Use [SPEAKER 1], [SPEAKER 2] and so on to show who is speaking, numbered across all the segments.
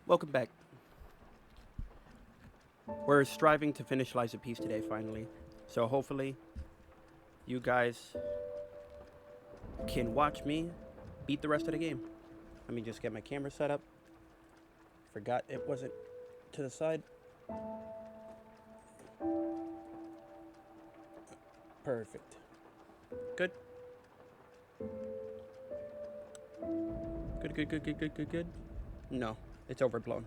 [SPEAKER 1] Welcome back. We're striving to finish Lies of Peace today, finally. So hopefully, you guys can watch me beat the rest of the game. Let me just get my camera set up. Forgot it wasn't to the side. Perfect. Good. Good. No, it's overblown.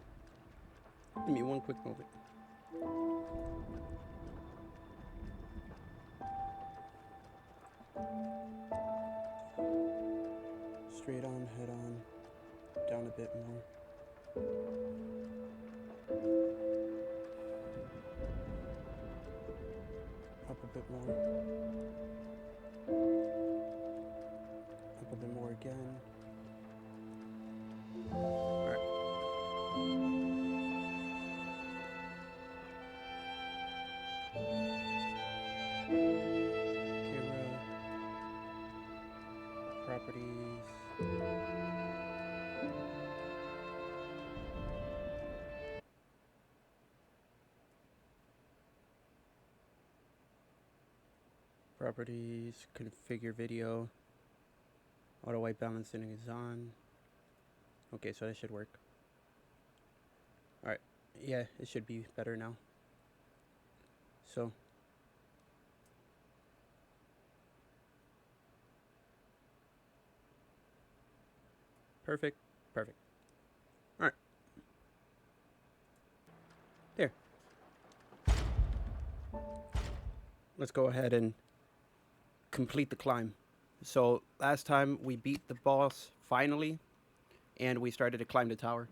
[SPEAKER 1] Give me one quick moment. Straight on, head on, down a bit more. Up a bit more. Up a bit more again. Alright. Camera. Properties. Properties, configure video. Auto white balancing is on. Okay, so that should work. Alright, yeah, it should be better now. So, perfect. Alright. There. Let's go ahead and complete the climb. So, last time we beat the boss finally, and we started to climb the tower.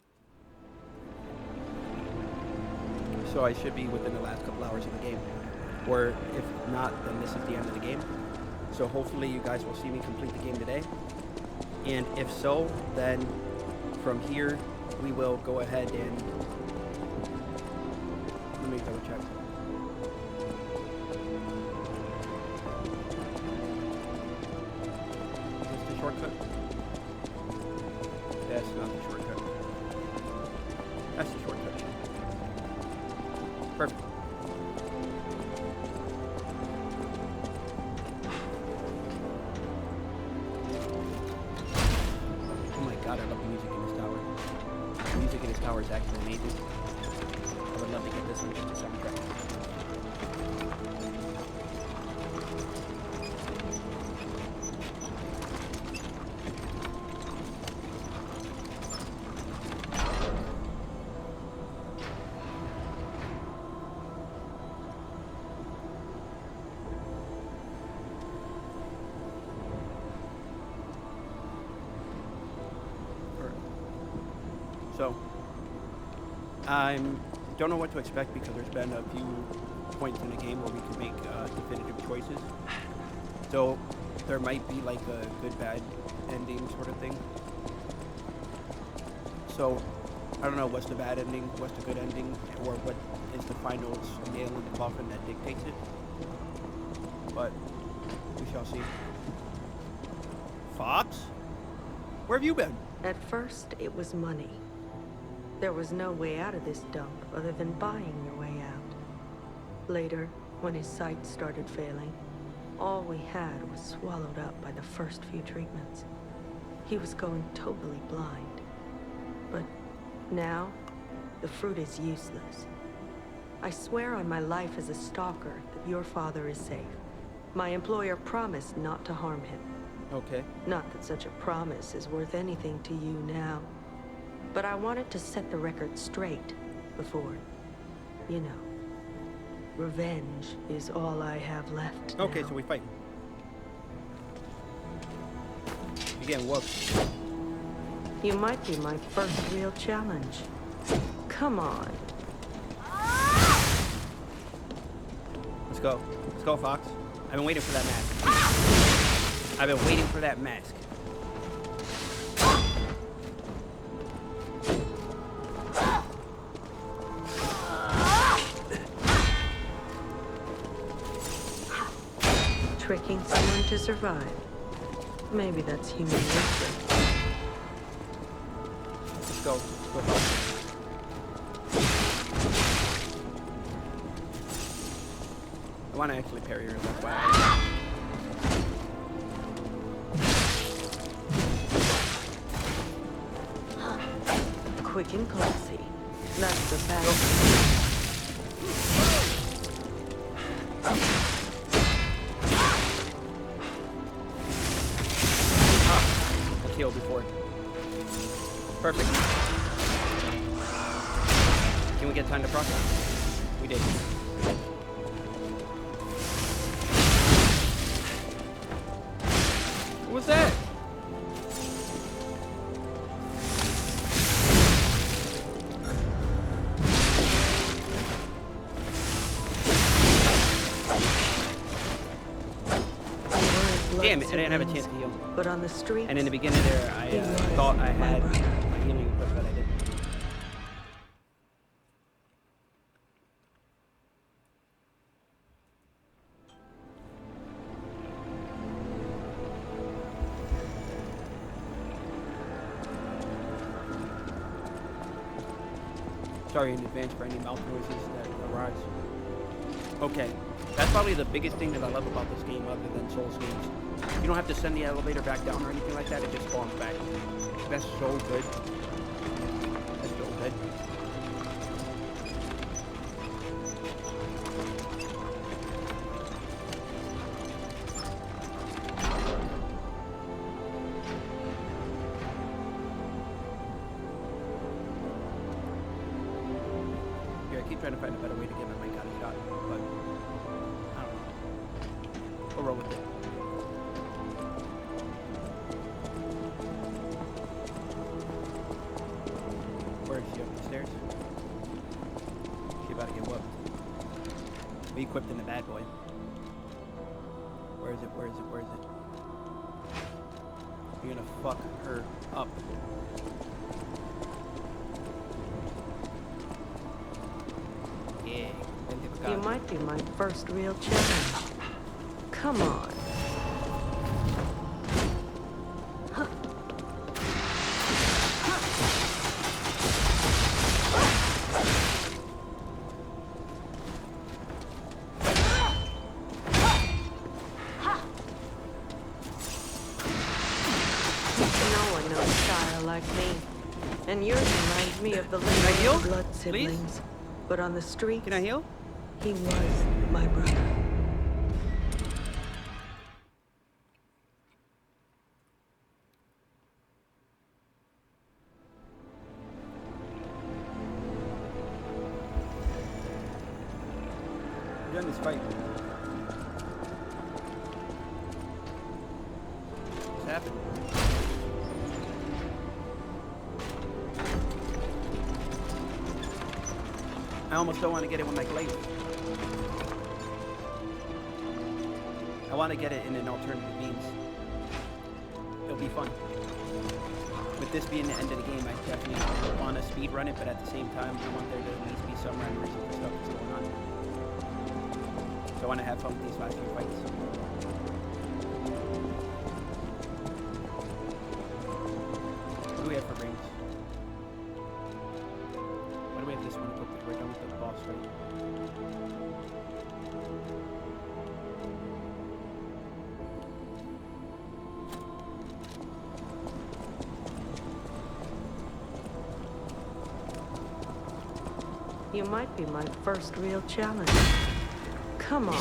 [SPEAKER 1] So I should be within the last couple hours of the game. Or if not, then this is the end of the game. So hopefully you guys will see me complete the game today. And if so, then from here we will go ahead and... Let me double check. Is this the shortcut? That's not the shortcut. That's the shortcut. Perfect. Oh my god, I love the music in this tower. The music in this tower is actually amazing. I would love to get this on just a soundtrack. So, I don't know what to expect because there's been a few points in the game where we can make definitive choices. So, there might be like a good bad ending sort of thing. So, I don't know what's the bad ending, what's the good ending, or what is the final nail in the coffin that dictates it. But we shall see. Fox? Where have you been?
[SPEAKER 2] At first, it was money. There was no way out of this dump other than buying your way out. Later, when his sight started failing, all we had was swallowed up by the first few treatments. He was going totally blind. But now, the fruit is useless. I swear on my life as a stalker that your father is safe. My employer promised not to harm him.
[SPEAKER 1] Okay.
[SPEAKER 2] Not that such a promise is worth anything to you now. But I wanted to set the record straight before, you know. Revenge is all I have left
[SPEAKER 1] Okay,
[SPEAKER 2] now.
[SPEAKER 1] so we fight. You're getting whooped.
[SPEAKER 2] You might be my first real challenge. Come on.
[SPEAKER 1] Let's go. Let's go, Fox. I've been waiting for that mask. I've been waiting for that mask.
[SPEAKER 2] Tricking someone to survive. Maybe that's human nature.
[SPEAKER 1] Let's go. Let's go, Fox. I want to actually parry her, that's why.
[SPEAKER 2] Quick and classy. That's the best.
[SPEAKER 1] I killed before. Perfect. Can we get time to process? We did. What was that? Damn it, I didn't have a chance to heal.
[SPEAKER 2] But on the street,
[SPEAKER 1] And in the beginning there, I thought I had my healing equipped, but I didn't. Sorry in advance for any mouth noises that arise. Okay, that's probably the biggest thing that I love about this game other than Souls games. You don't have to send the elevator back down or anything like that, it just spawns back. That's so good. That's so good. Here, I keep trying to find a better way to get my mic out of shot, but I don't know. We'll roll with it. Where is she, up the stairs? She about to get whooped. We equipped in the bad boy. Where is it? Where is it? Where is it? You're gonna fuck her up. Yeah.
[SPEAKER 2] you might be my first real challenge. Come on. Like me. And yours reminds me of the
[SPEAKER 1] heal?
[SPEAKER 2] late blood siblings.
[SPEAKER 1] Please?
[SPEAKER 2] But on the street,
[SPEAKER 1] Can I heal?
[SPEAKER 2] he was my brother.
[SPEAKER 1] You're in this fight. What's happening? I almost don't want to get it with my glaive. I want to get it in an alternative means. It'll be fun. With this being the end of the game, I definitely want to speed run it, but at the same time, I want there to at least be some rhyme or reason for stuff that's going on. So I want to have fun with these last few fights. What do we have for rings? Why do we have this one equipped? We're done with the boss fight.
[SPEAKER 2] You might be my first real challenge. Come on.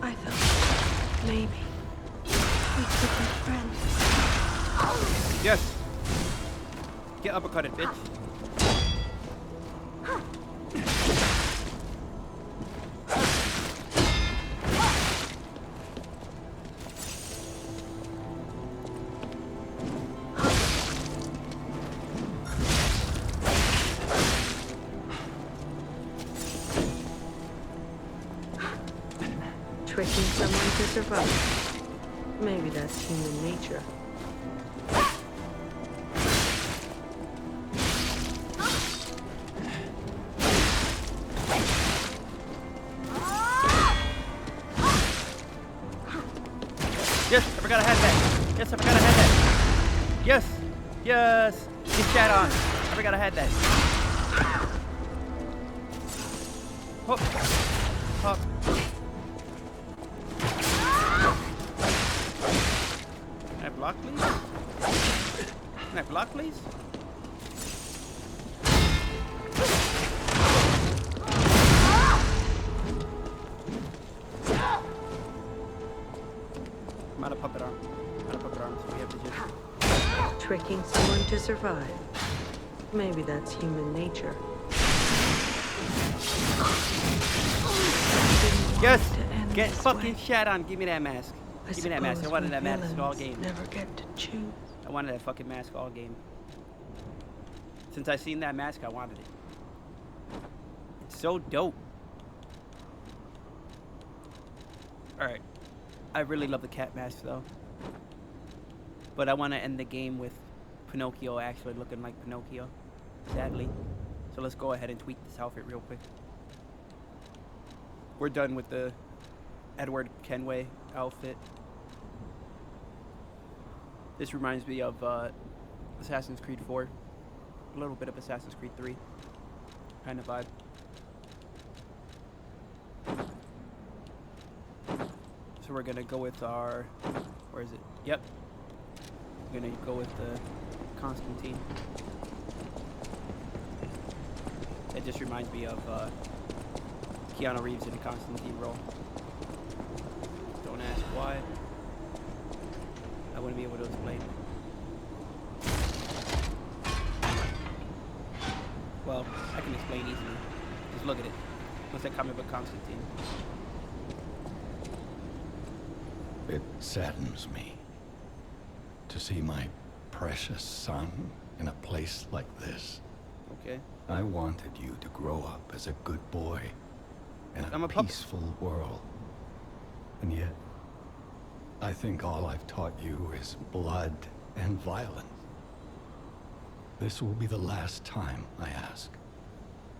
[SPEAKER 2] I thought maybe we could be friends.
[SPEAKER 1] Yes! Get uppercutted, bitch.
[SPEAKER 2] Tricking someone to survive. Maybe that's human nature.
[SPEAKER 1] Yes, I forgot I had that. Yes, I forgot I had that. Yes, yes. Get chat on. I forgot I had that. Hop, hop. Can I block, please? Can I block, please? I'm out of puppet arm. I'm out of puppet arm, so we have to just...
[SPEAKER 2] Tricking someone to survive. Maybe that's human nature.
[SPEAKER 1] Yes! Get fucking shat on. Give me that mask. Give me that mask. I
[SPEAKER 2] suppose
[SPEAKER 1] wanted that
[SPEAKER 2] we
[SPEAKER 1] mask all
[SPEAKER 2] villains
[SPEAKER 1] game.
[SPEAKER 2] Never get to choose.
[SPEAKER 1] I wanted that fucking mask all game. Since I seen that mask, I wanted it. It's so dope. Alright. I really love the cat mask though. But I want to end the game with Pinocchio actually looking like Pinocchio. Sadly. So let's go ahead and tweak this outfit real quick. We're done with the Edward Kenway outfit. This reminds me of Assassin's Creed 4. A little bit of Assassin's Creed 3 kind of vibe. So we're gonna go with our, where is it? Yep. We're gonna go with the Constantine. It just reminds me of Keanu Reeves in the Constantine role. Don't ask why. I wouldn't be able to explain. Well, I can explain easily. Just look at it. What's that comic book Constantine?
[SPEAKER 3] It saddens me to see my precious son in a place like this.
[SPEAKER 1] Okay.
[SPEAKER 3] I wanted you to grow up as a good boy in
[SPEAKER 1] I'm
[SPEAKER 3] a
[SPEAKER 1] a pup.
[SPEAKER 3] peaceful world. And yet, I think all I've taught you is blood and violence. This will be the last time I ask.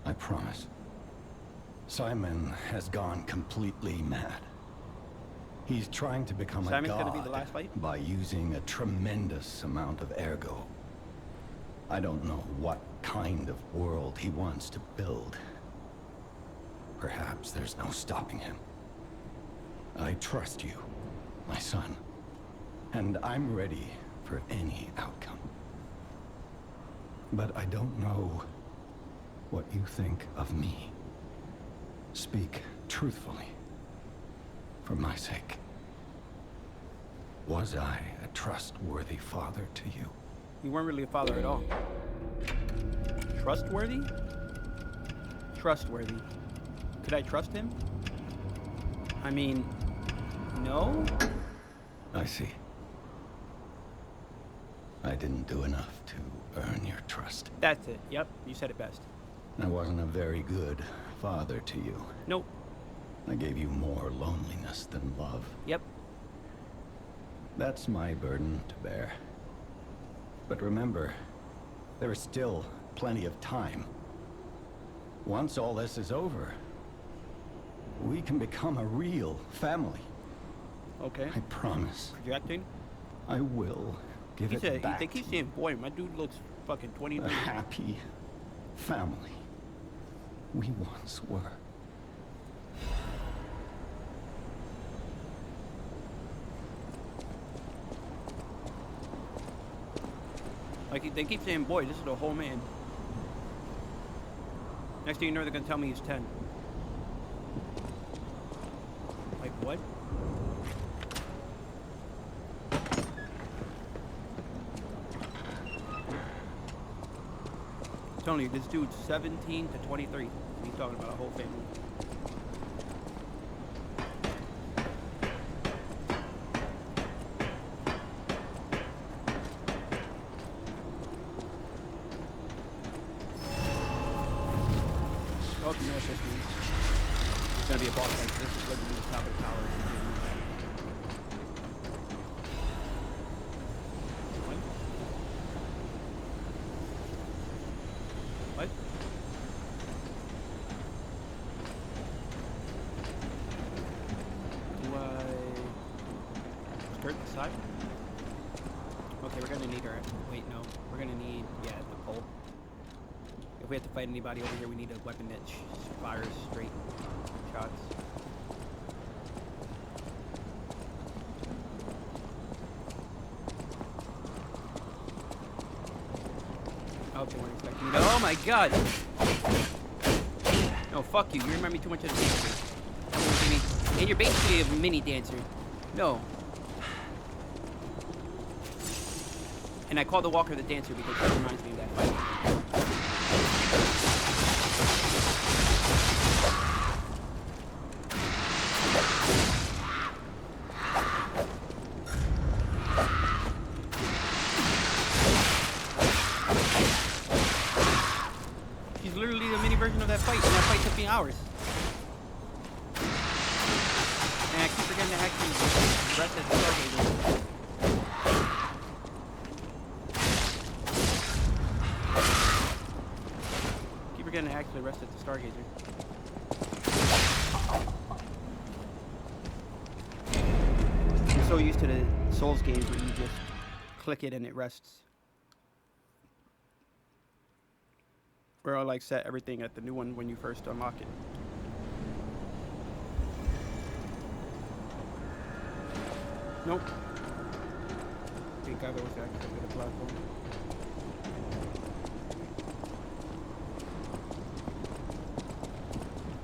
[SPEAKER 3] I promise. Simon has gone completely mad. He's trying to become
[SPEAKER 1] Simon's
[SPEAKER 3] a
[SPEAKER 1] gonna be the
[SPEAKER 3] god
[SPEAKER 1] last fight?
[SPEAKER 3] by using a tremendous amount of ergo. I don't know what kind of world he wants to build. Perhaps there's no stopping him. I trust you, my son, and I'm ready for any outcome. But I don't know what you think of me. Speak truthfully, for my sake. Was I a trustworthy father to you?
[SPEAKER 1] You weren't really a father at all. Trustworthy? Trustworthy. Could I trust him? I mean, no?
[SPEAKER 3] I see. I didn't do enough to earn your trust.
[SPEAKER 1] That's it. Yep, you said it best.
[SPEAKER 3] I wasn't a very good father to you.
[SPEAKER 1] Nope.
[SPEAKER 3] I gave you more loneliness than love.
[SPEAKER 1] Yep.
[SPEAKER 3] That's my burden to bear. But remember, there is still plenty of time. Once all this is over, we can become a real family.
[SPEAKER 1] Okay.
[SPEAKER 3] I promise.
[SPEAKER 1] Projecting.
[SPEAKER 3] I will give it back.
[SPEAKER 1] They keep saying, boy, my dude looks fucking 20.
[SPEAKER 3] A happy family we once were.
[SPEAKER 1] Like, they keep saying, boy, this is a whole man. Next thing you know, they're gonna tell me he's 10. Like, what? I'm telling you, this dude's 17 to 23. He's talking about a whole family. Oh, you know what this means? It's gonna be a boss fight. This is literally the top of the tower. What? What? Do I skirt the side? Okay, we're gonna need our. Wait, no. We're gonna need, yeah, the pole. If we have to fight anybody over here, we need a weapon that fires straight shots. Oh, they weren't expecting me to. Oh my god! No, fuck you. You remember me too much of the dancer. That won't give me. And you're basically a mini dancer. No. And I call the walker the dancer because it reminds me of that fight. She's literally the mini version of that fight, and that fight took me hours. And I keep forgetting to actually rest at the stargazer. Keep forgetting to actually rest at the stargazer. I'm so used to the Souls games where you just click it and it rests. Where I like set everything at the new one when you first unlock it. Nope. Thank God there was actually a platform.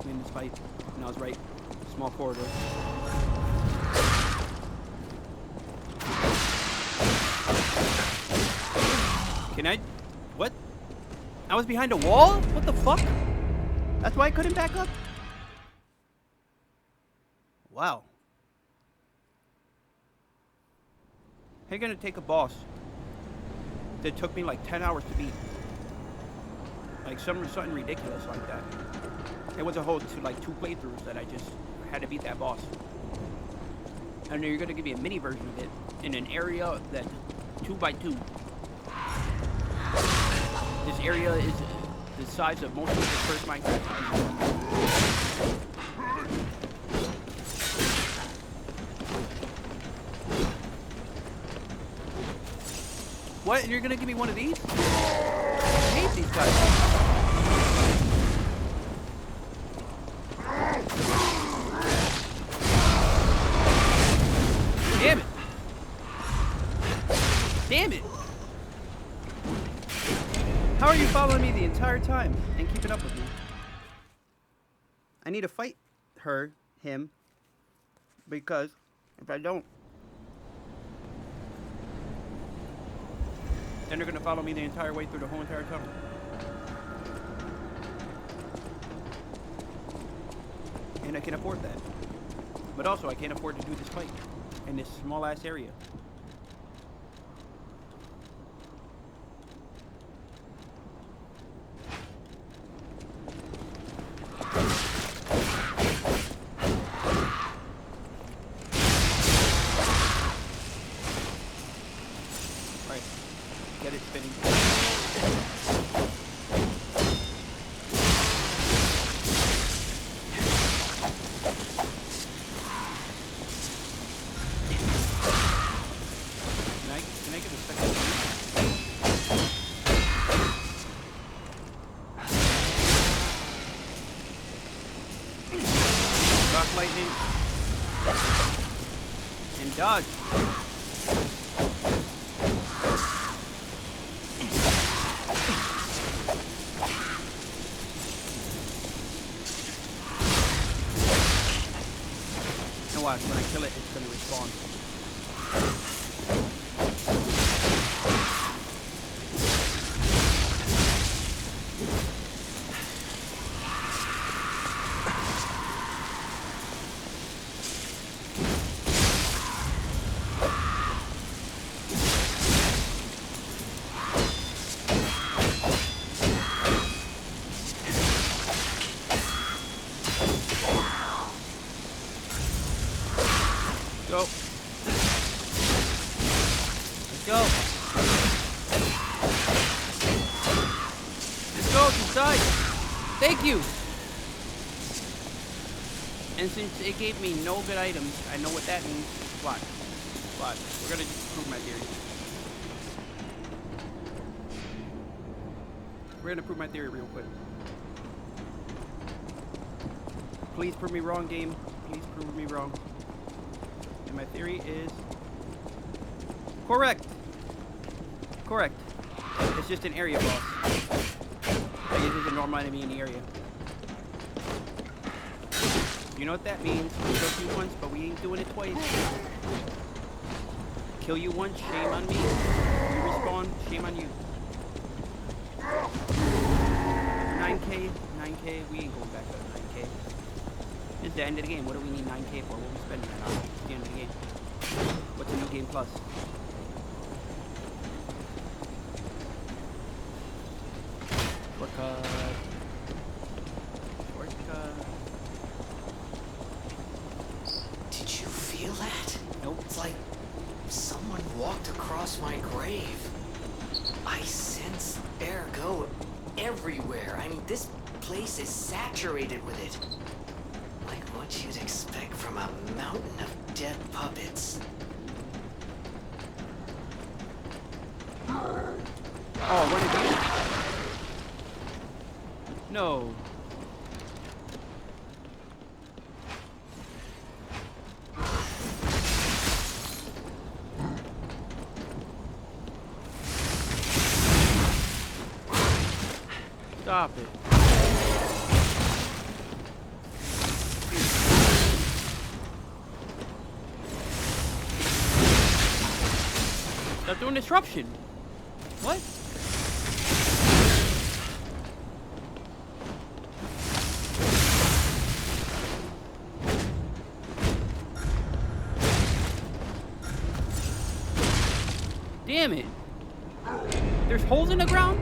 [SPEAKER 1] In this fight, and I was right. Small corridor. Can I? What? I was behind a wall? What the fuck? That's why I couldn't back up? Wow. How you gonna take a boss that took me like 10 hours to beat? Like something ridiculous like that. It was a whole like 2 playthroughs that I just had to beat that boss. And then you're gonna give me a mini version of it in an area that 2x2. This area is the size of most of the first Minecraft. What? And you're gonna give me one of these? I hate these guys. Damn it. Damn it. How are you following me the entire time and keeping up with me? I need to fight him, because if I don't, then they're gonna follow me the entire way through the whole entire tunnel. And I can afford that. But also, I can't afford to do this fight in this small ass area. lightning. And dodge. And watch, when I kill it, it's gonna respawn. Go. Let's go. Let's go inside. Thank you. And since it gave me no good items, I know what that means. Watch. Watch. We're gonna just prove my theory. We're gonna prove my theory real quick. Please prove me wrong, game. Please prove me wrong. And my theory is correct. Correct. It's just an area boss. Like it's just a normal enemy in the area. You know what that means? We killed you once, but we ain't doing it twice. Kill you once, shame on me. You respawn, shame on you. 9K, 9K, we ain't going back up to 9K. It's the end of the game. What do we need 9K for? What are we spending it on? It's the end of the game. What's a new game plus? Shortcut. Shortcut.
[SPEAKER 4] Did you feel that?
[SPEAKER 1] Nope.
[SPEAKER 4] It's like someone walked across my grave. I sense ergo everywhere. I mean, this place is saturated with it. Like what you'd expect from a mountain of dead puppets.
[SPEAKER 1] Oh, what did you? No. Stop it. Stop doing disruption. What? Damn it. There's holes in the ground?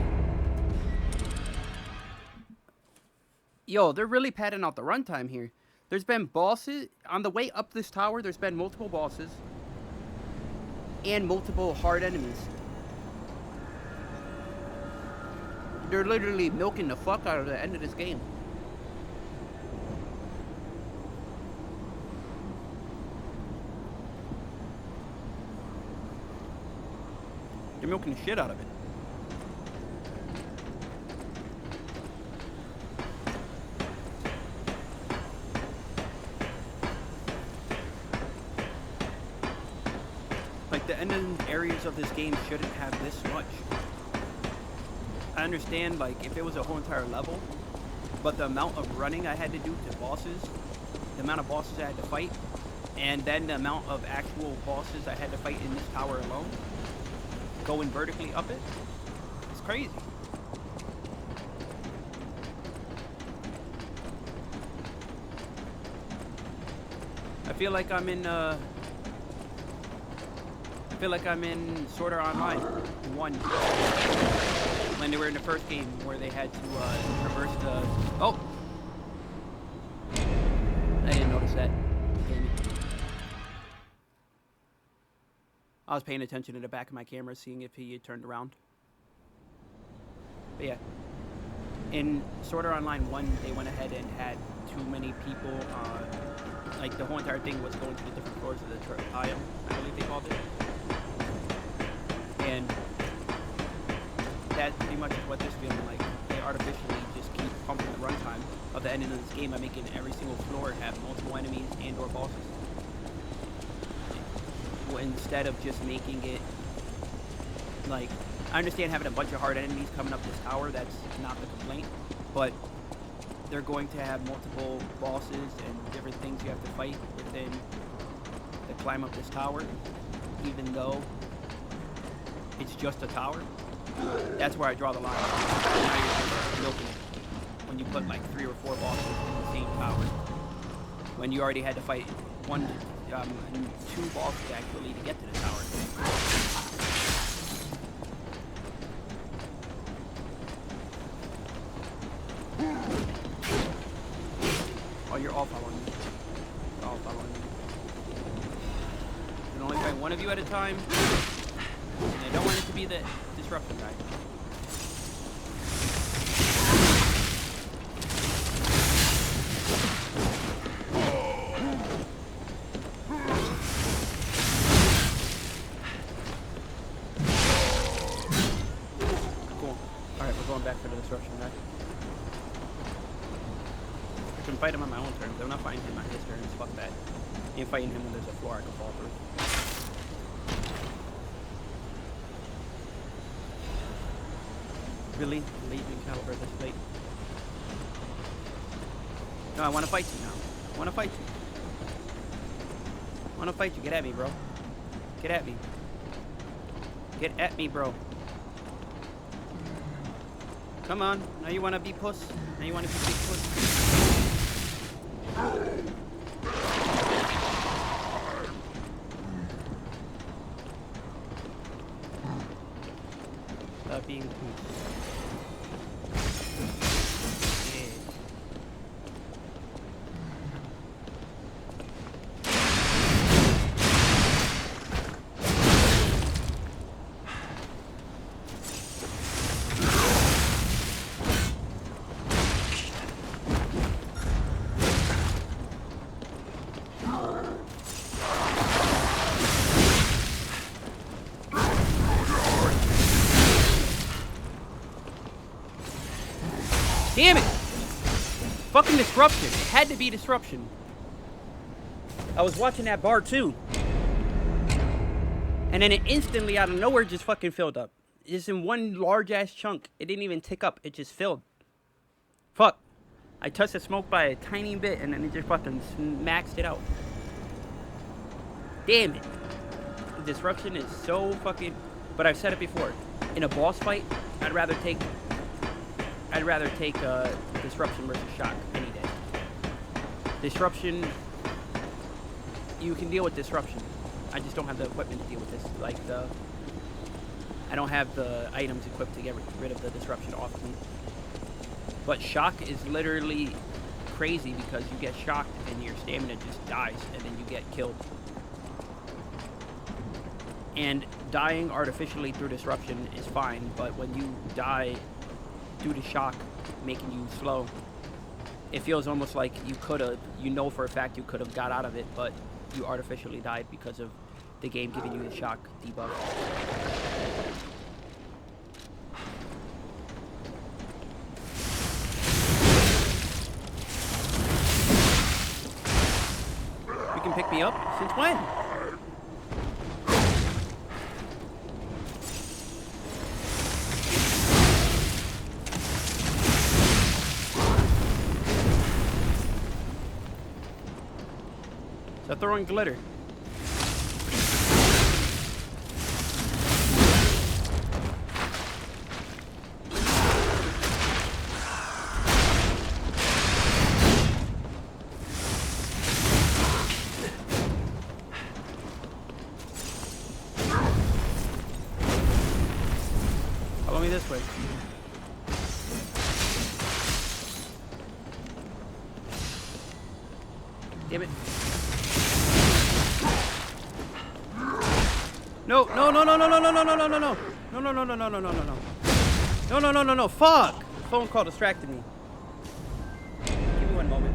[SPEAKER 1] Yo, they're really padding out the runtime here. There's been bosses on the way up this tower. There's been multiple bosses and multiple hard enemies. They're literally milking the fuck out of the end of this game. They're milking the shit out of it. Like, the end areas of this game shouldn't have this much. I understand, like, if it was a whole entire level, but the amount of running I had to do to bosses, the amount of bosses I had to fight, and then the amount of actual bosses I had to fight in this tower alone, going vertically up it, it's crazy. I feel like I'm in Sword Art Online 1. When they were in the first game where they had to traverse the... Oh! I didn't notice that. Damn it. I was paying attention to the back of my camera, seeing if he had turned around. But yeah. In Sword Art Online 1, they went ahead and had too many people, like the whole entire thing was going to the different floors of the triumph, I believe they called it. And that pretty much is what this feeling like. They artificially just keep pumping the runtime of the ending of this game by making every single floor have multiple enemies and or bosses. Well, instead of just making it like, I understand having a bunch of hard enemies coming up this tower, that's not the complaint, but they're going to have multiple bosses and different things you have to fight within to climb up this tower, even though it's just a tower. That's where I draw the line. Now you're milking it. When you put like 3 or 4 bosses in the same tower. When you already had to fight 2 bosses actually to get to the tower. Oh, you're all following me. You're all following me. You can only fight one of you at a time. And I don't want it to be the disruption guy. Cool. Alright, we're going back for the disruption guy. I can fight him on my own terms. I'm not fighting him on his terms. Fuck that. I ain't fighting him when there's a floor I can fall through. Really? Leaving Caliber this late? No, I want to fight you now. I want to fight you. I want to fight you. Get at me, bro. Get at me. Get at me, bro. Come on. Now you want to be puss? Now you want to be big puss? Stop being puss. Damn it! Fucking disruption. It had to be disruption. I was watching that bar too. And then it instantly out of nowhere just fucking filled up. Just in one large ass chunk. It didn't even tick up. It just filled. Fuck. I touched the smoke by a tiny bit and then it just fucking maxed it out. Damn it. The disruption is so fucking... But I've said it before. In a boss fight, I'd rather take disruption versus shock any day. Disruption, you can deal with disruption. I just don't have the equipment to deal with this. Like I don't have the items equipped to get rid of the disruption off of me. But shock is literally crazy because you get shocked and your stamina just dies and then you get killed. And dying artificially through disruption is fine, but when you die due to shock making you slow, it feels almost like you could have, you know for a fact you could have got out of it, but you artificially died because of the game giving you the shock debuff. You can pick me up? Since when? Stop throwing glitter. Follow me this way. Damn it. No, no, no, no, no, no, no, no, no, no, no, no. No, no, no, no, no, no, no, no, no. No, no, no, no, no. Fuck! The phone call distracted me. Give me one moment.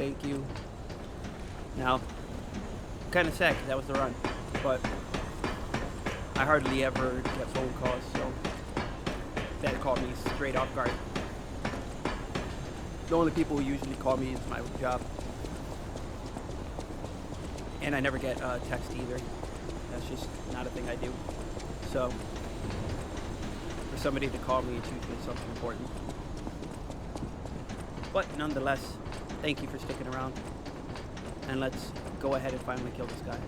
[SPEAKER 1] thank you. Now, kind of sad because that was the run, but I hardly ever get phone calls, so that caught me straight off guard. The only people who usually call me is my job. And I never get text either. That's just not a thing I do. So, for somebody to call me, it's usually something important. But nonetheless, thank you for sticking around. And let's go ahead and finally kill this guy.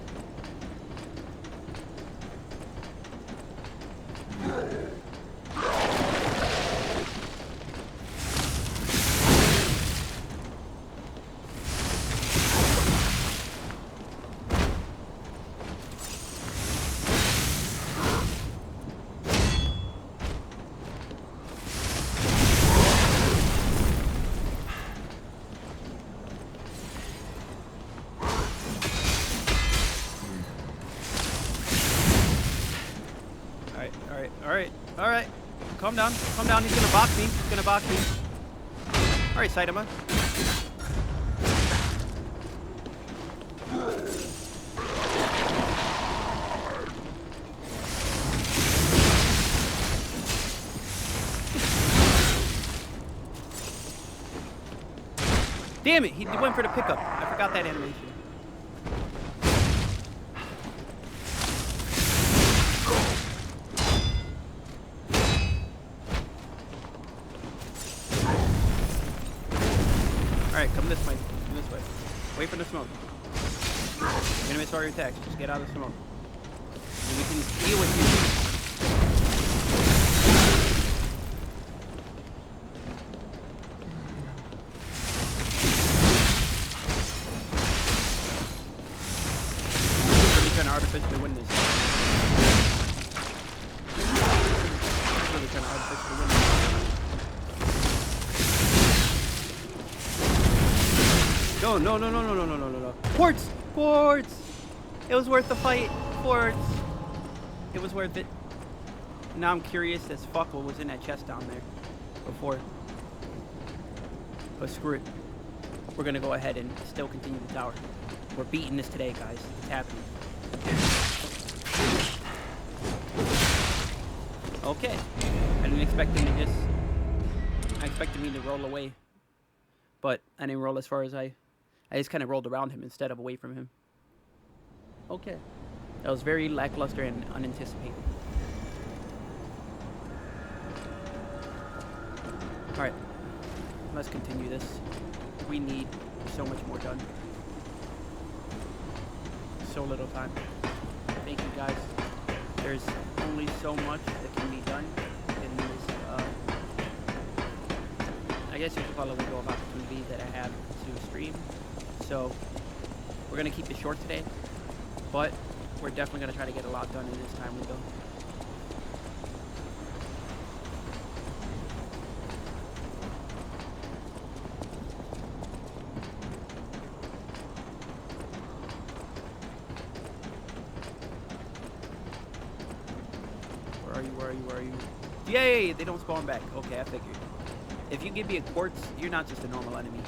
[SPEAKER 1] Alright. Calm down. Calm down. He's gonna box me. He's gonna box me. Alright, Saitama. Damn it! He went for the pickup. I forgot that animation. Alright, come this way. Come this way. Wait for the smoke. You're gonna miss all your attacks. Just get out of the smoke. And we can deal with you. Really trying to artificially win this. Really trying to artificially win this. No. Quartz! Quartz! It was worth the fight. Quartz! It was worth it. Now I'm curious as fuck what was in that chest down there before. But screw it. We're gonna go ahead and still continue the tower. We're beating this today, guys. It's happening. Okay. I didn't expect him to just... I expected me to roll away. But I didn't roll as far as I just kind of rolled around him instead of away from him. Okay. That was very lackluster and unanticipated. Alright. Let's continue this. We need so much more done. So little time. Thank you, guys. There's only so much that can be done in this, I guess you could call it a window of opportunity that I have to stream. So, we're going to keep it short today, but we're definitely going to try to get a lot done in this time window. Where are you? Yay! They don't spawn back. Okay, I figured. If you give me a quartz, you're not just a normal enemy.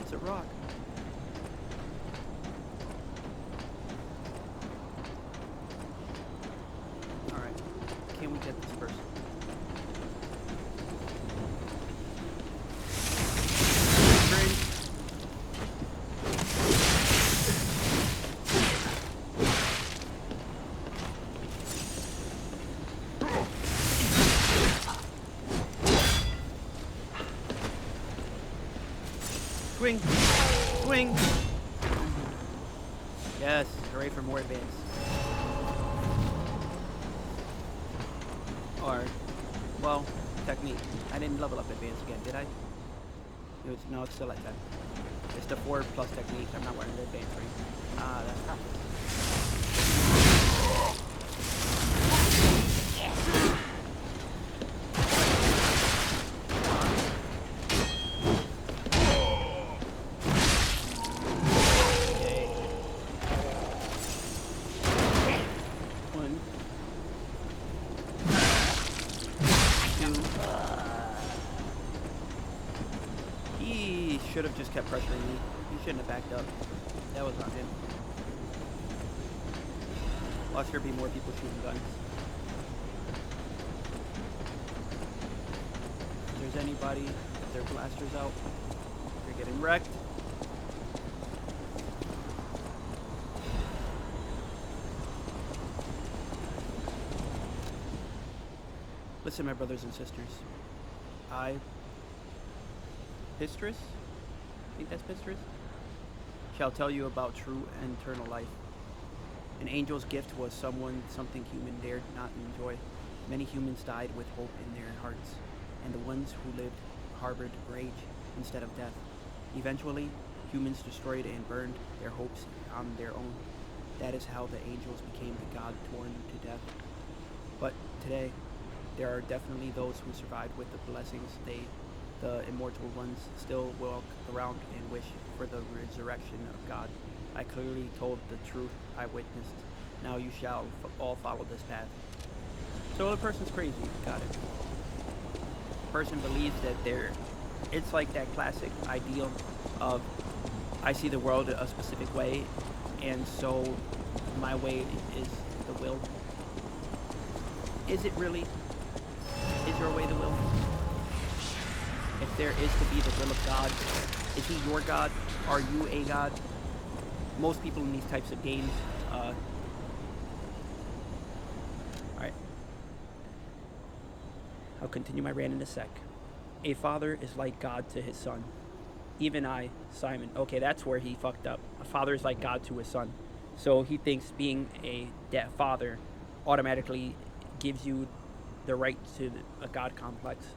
[SPEAKER 1] It's a rock. Alright. Can we get this first? Swing! Swing! Yes, hooray for more advance. Or, well, technique. I didn't level up advance again, did I? No, it's still at 10. It's the 4 plus technique. I'm not wearing the advance ring. Ah, that's not good. should have just kept pressuring me. He shouldn't have backed up. That was on him. Watch there be more people shooting guns. If there's anybody, with their blasters out, they're getting wrecked. Listen, my brothers and sisters. Pistress? I think that's Pistress? Shall tell you about true and eternal life. An angel's gift was something human dared not enjoy. Many humans died with hope in their hearts, and the ones who lived harbored rage instead of death. Eventually, humans destroyed and burned their hopes on their own. That is how the angels became the god torn to death. But today, there are definitely those who survived with the blessings. The immortal ones, still walk around and wish for the resurrection of God. I clearly told the truth I witnessed. Now you shall all follow this path. So the person's crazy. Got it. Person believes that it's like that classic ideal of I see the world a specific way, and so my way is the will. Is it really? Is your way the will? If there is to be the will of God, is he your God? Are you a God? Most people in these types of games, alright. I'll continue my rant in a sec. A father is like God to his son. Even I, Simon. Okay, that's where he fucked up. A father is like God to his son. So he thinks being a father automatically gives you the right to a God complex.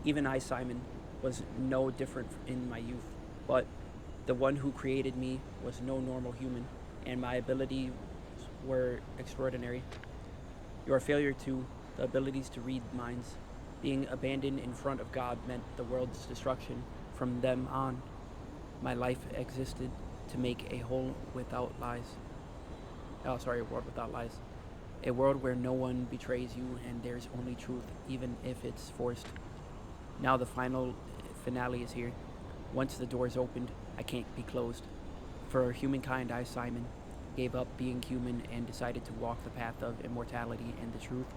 [SPEAKER 1] Even I, Simon, was no different in my youth, but the one who created me was no normal human, and my abilities were extraordinary. Your failure to the abilities to read minds, being abandoned in front of God, meant the world's destruction. From then on, my life existed to make a whole without lies. Oh, sorry, a world without lies. A world where no one betrays you and there's only truth, even if it's forced. Now the finale is here. Once the doors opened, I can't be closed. For humankind, I, Simon, gave up being human and decided to walk the path of immortality and the truth.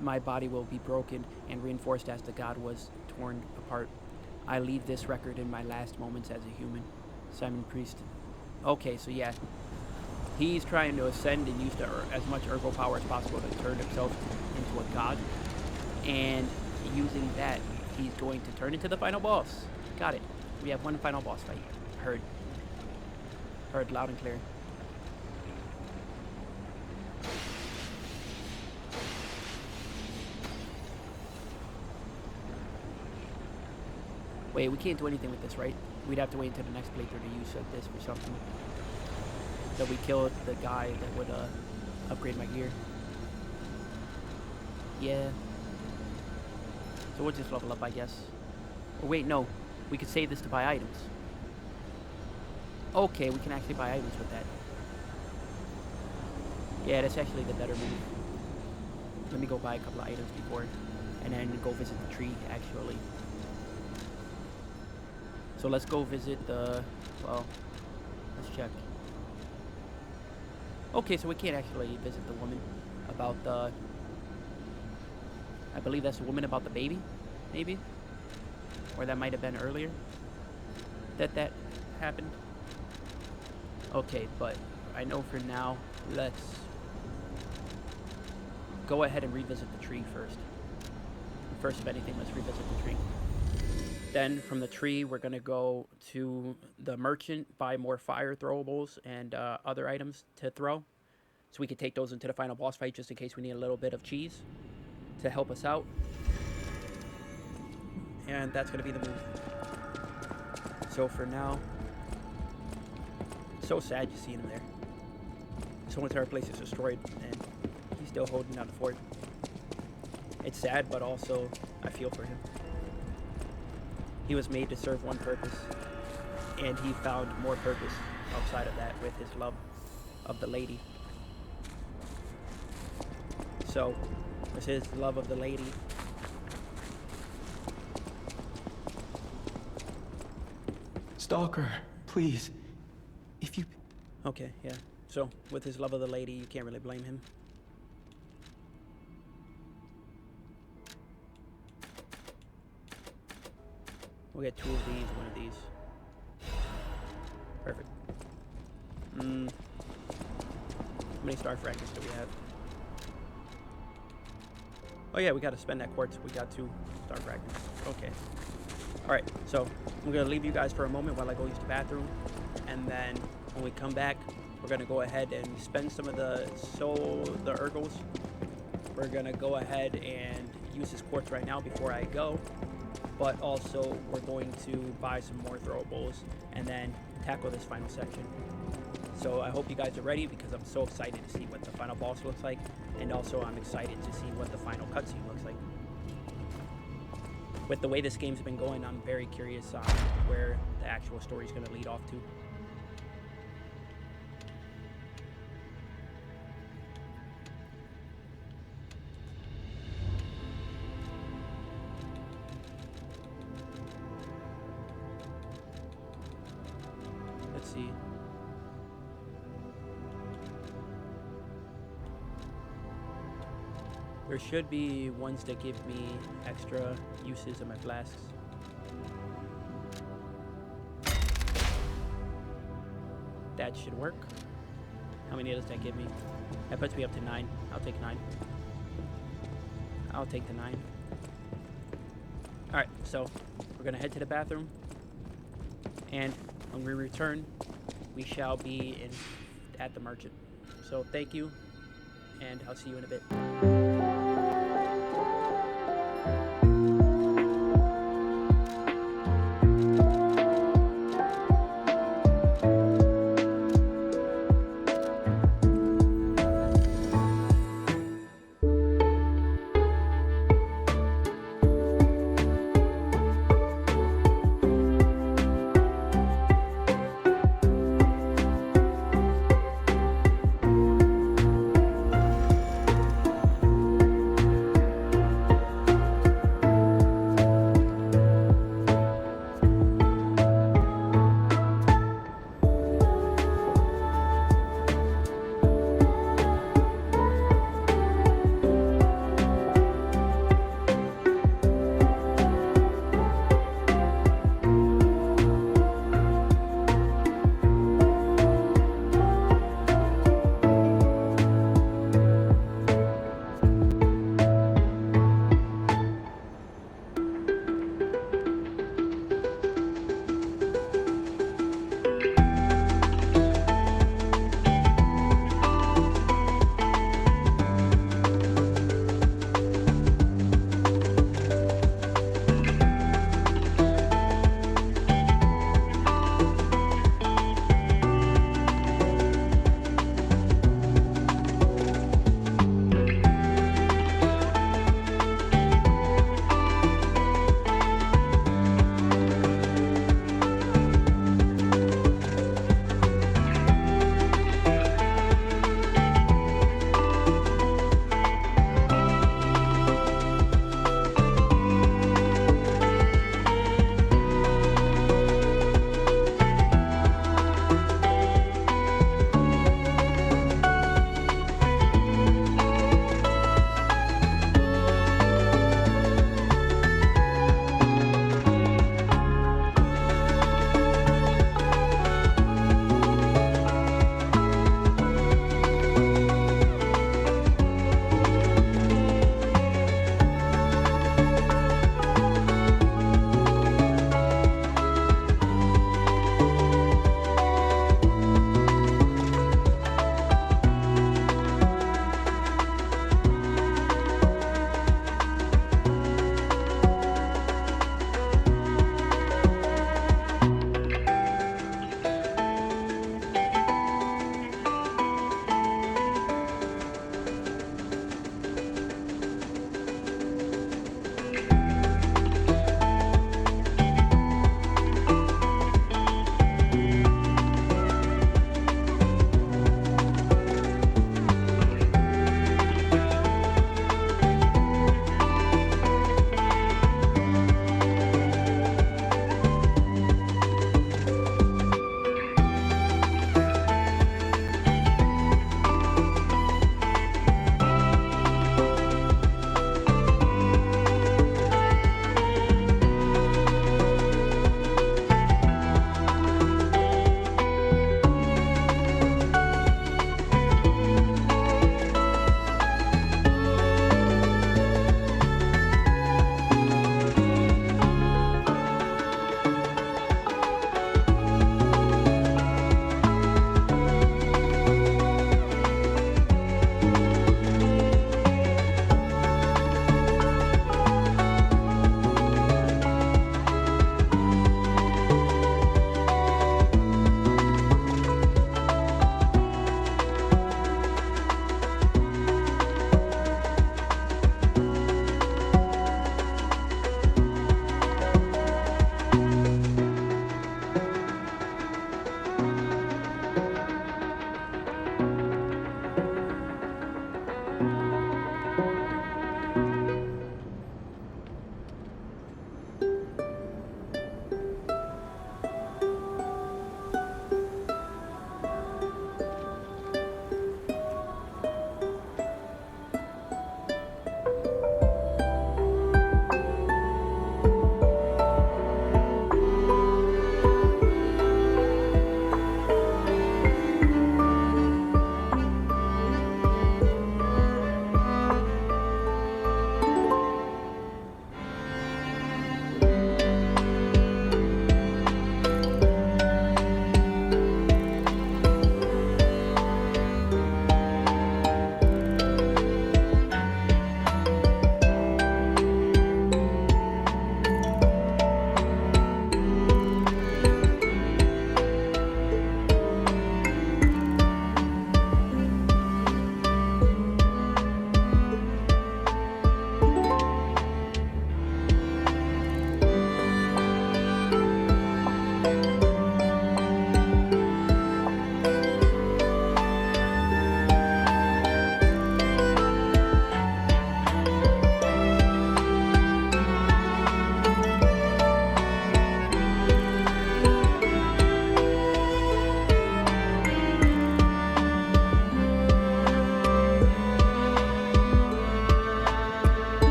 [SPEAKER 1] My body will be broken and reinforced as the God was torn apart. I leave this record in my last moments as a human. Simon Priest. Okay, so yeah. He's trying to ascend and use as much ergo power as possible to turn himself into a god. And using that, he's going to turn into the final boss. Got it. We have one final boss fight. Heard loud and clear. Wait, we can't do anything with this, right? We'd have to wait until the next playthrough to use this for something. So we killed the guy that would upgrade my gear. Yeah. So we'll just level up, I guess. Or wait, no. We could save this to buy items. Okay, we can actually buy items with that. Yeah, that's actually the better move. Let me go buy a couple of items before, and then go visit the tree, actually. So let's go visit the, well, let's check. Okay, so we can't actually visit the woman about the, I believe that's the woman about the baby, maybe? Or that might have been earlier that happened. Okay, but I know for now, let's go ahead and revisit the tree first. First of anything, let's revisit the tree. Then from the tree, we're going to go to the merchant, buy more fire throwables and other items to throw. So we can take those into the final boss fight just in case we need a little bit of cheese to help us out. And that's going to be the move. So for now, so sad you see him there. This whole entire place is destroyed and he's still holding down the fort. It's sad, but also I feel for him. He was made to serve one purpose, and he found more purpose outside of that with his love of the lady. So, with his love of the lady,
[SPEAKER 3] stalker. Please. If you...
[SPEAKER 1] Okay, yeah. So, with his love of the lady, you can't really blame him. We'll get 2 of these, 1 of these. Perfect. How many star fragments do we have? Oh yeah, we gotta spend that quartz. We got 2 star fragments. Okay. Alright, so I'm gonna leave you guys for a moment while I go use the bathroom. And then when we come back, we're gonna go ahead and spend some of the ergos. We're gonna go ahead and use this quartz right now before I go. But also, we're going to buy some more throwables and then tackle this final section. So I hope you guys are ready because I'm so excited to see what the final boss looks like. And also, I'm excited to see what the final cutscene looks like. With the way this game's been going, I'm very curious on where the actual story is going to lead off to. Let's see. There should be ones that give me extra uses of my flasks. That should work. How many does that give me? That puts me up to 9. I'll take 9. I'll take the 9. Alright, so we're gonna head to the bathroom. And when we return, we shall be at the merchant. So thank you, and I'll see you in a bit.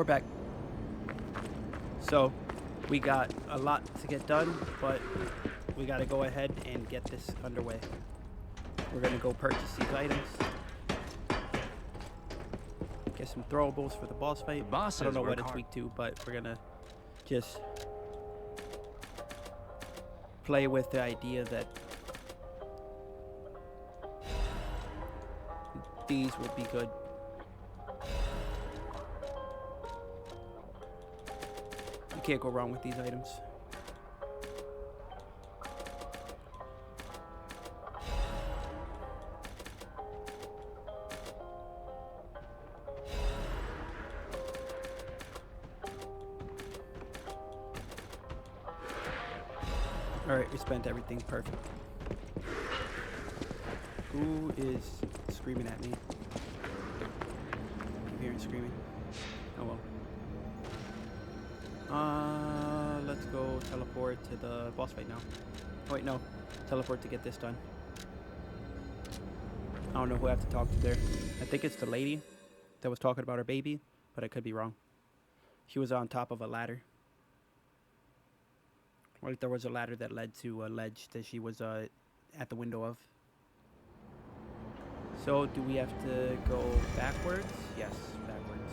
[SPEAKER 1] back. So, we got a lot to get done, but we gotta go ahead and get this underway. We're gonna go purchase these items. Get some throwables for the boss fight. I don't know what it's weak to, but we're gonna just play with the idea that these will be good. You can't go wrong with these items. Alright, we spent everything perfect. Who is screaming at me? I'm hearing screaming. Oh well. Let's go teleport to the boss fight now. Oh wait, no. Teleport to get this done. I don't know who I have to talk to there. I think it's the lady that was talking about her baby, but I could be wrong. She was on top of a ladder. Like there was a ladder that led to a ledge that she was at the window of. So do we have to go backwards? Yes, backwards.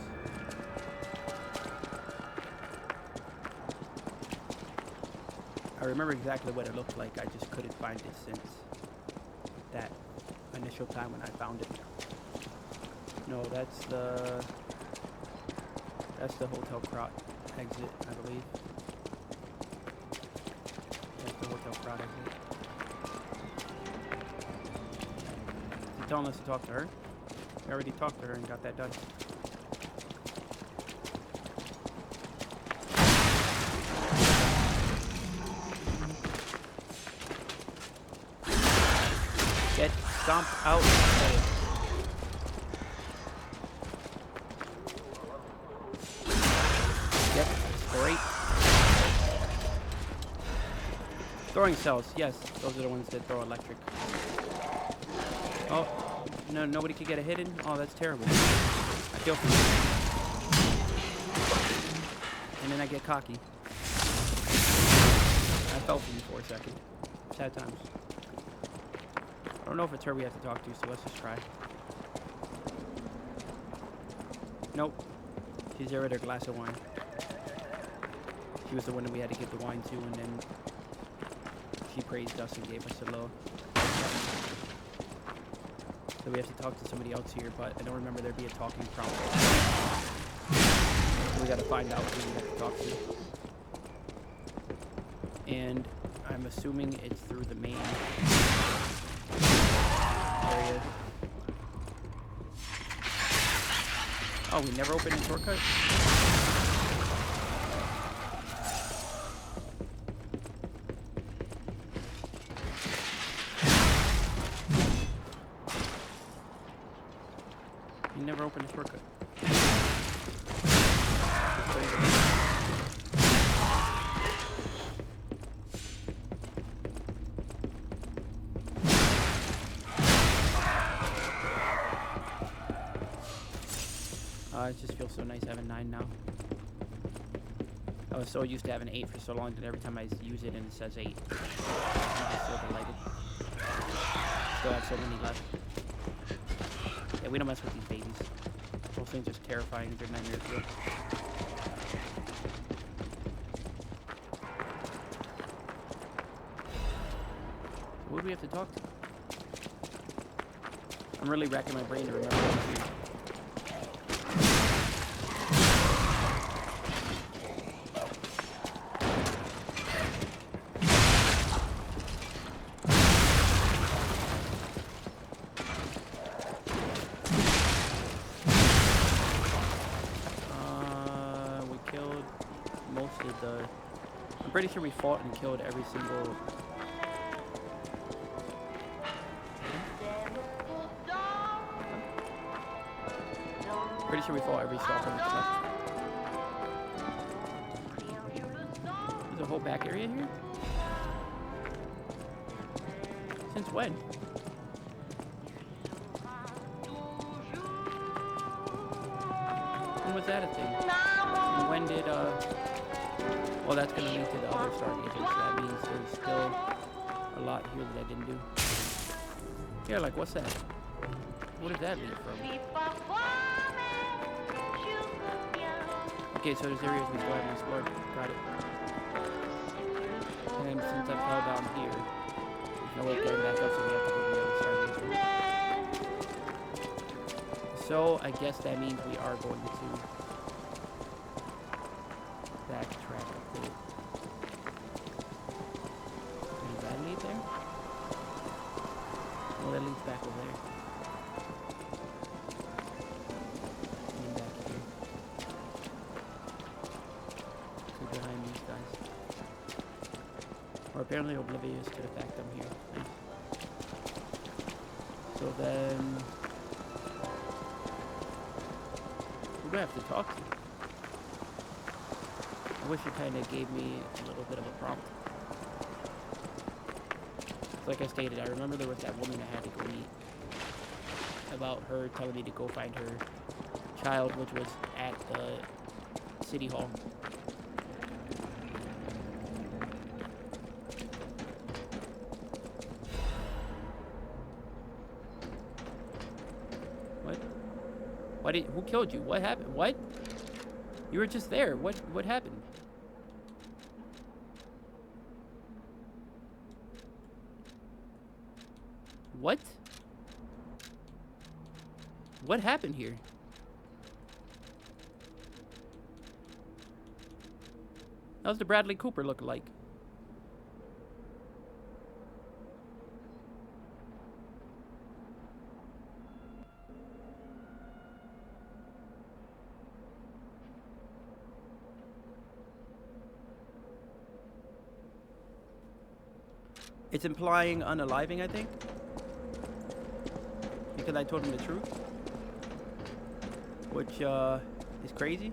[SPEAKER 1] I remember exactly what it looked like. I just couldn't find it since that initial time when I found it. No, that's the Hotel Crot exit, I believe. That's the Hotel Crot exit. Is he telling us to talk to her? We already talked to her and got that done. Get stomped out. Yep, great. Throwing cells, yes, those are the ones that throw electric. Oh, no, nobody could get a hit in? Oh, that's terrible. I feel for you. And then I get cocky. I fell for you for a second. Sad times. I don't know if it's her we have to talk to, so let's just try. Nope. She's there with her glass of wine. She was the one that we had to give the wine to, and then she praised us and gave us a little. So we have to talk to somebody else here, but I don't remember there be a talking prompt. So we gotta find out who we have to talk to. And I'm assuming it's through the main area. Oh, we never opened a shortcut? We never opened a shortcut. It just feels so nice having 9 now. I was so used to having 8 for so long that every time I use it and it says 8, I'm just so delighted. Still have so many left. Yeah, we don't mess with these babies. Those things are just terrifying and good nightmare fuel. So who do we have to talk to? I'm really racking my brain to remember what to do. I'm pretty sure we fought and killed every single... Pretty sure we fought every stalker that's left. There's a whole back area here? Since when? When was that a thing? when did, well, that's gonna link to the other stargates, so that means there's still a lot here that I didn't do. Yeah, like, what's that? What does that lead from? Okay, so there's areas we still haven't explored. Got it. And since I fell down here, there's no way of getting back up, so we have to go to the other stargates. So, I guess that means we are going to backtrack a bit. Does that lead there? Well, that leads back over there. And back here. So behind these guys. We're apparently oblivious to the fact I'm here. Nice. So then... who do I have to talk to? I wish it kind of gave me a little bit of a prompt. Like I stated, I remember there was that woman I had to go meet. About her telling me to go find her child, which was at the city hall. What? Who killed you? What happened? What? You were just there. What happened? What? What happened here? That was the Bradley Cooper lookalike. It's implying unaliving, I think. Because I told him the truth. Which, is crazy.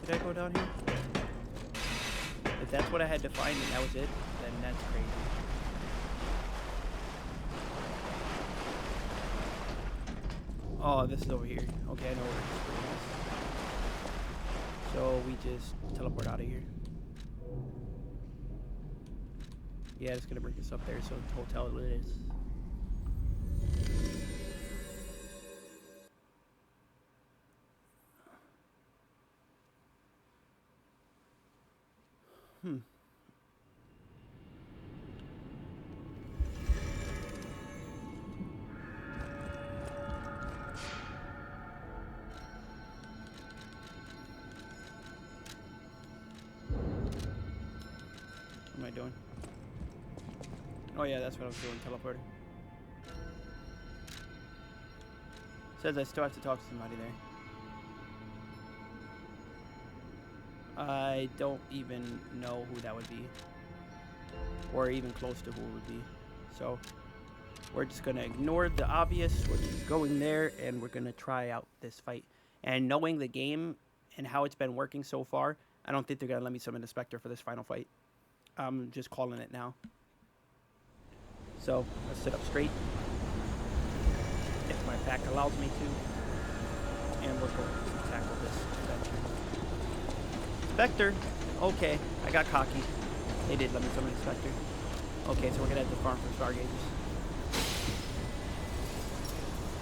[SPEAKER 1] Did I go down here? If that's what I had to find and that was it, then that's crazy. Oh, this is over here. Okay, I know where it is. So we just teleport out of here. Yeah, it's gonna bring us up there, so the hotel it is. What am I doing? Oh yeah, that's what I was doing, teleporting. Says I still have to talk to somebody there. I don't even know who that would be. Or even close to who it would be. So, we're just gonna ignore the obvious, we're just going there, and we're gonna try out this fight. And knowing the game and how it's been working so far, I don't think they're gonna let me summon the Spectre for this final fight. I'm just calling it now. So, let's sit up straight. If my back allows me to. And we're going to tackle this adventure. Spectre! Okay, I got cocky. They did let me summon the Spectre. Okay, so we're gonna have to farm for Stargazers.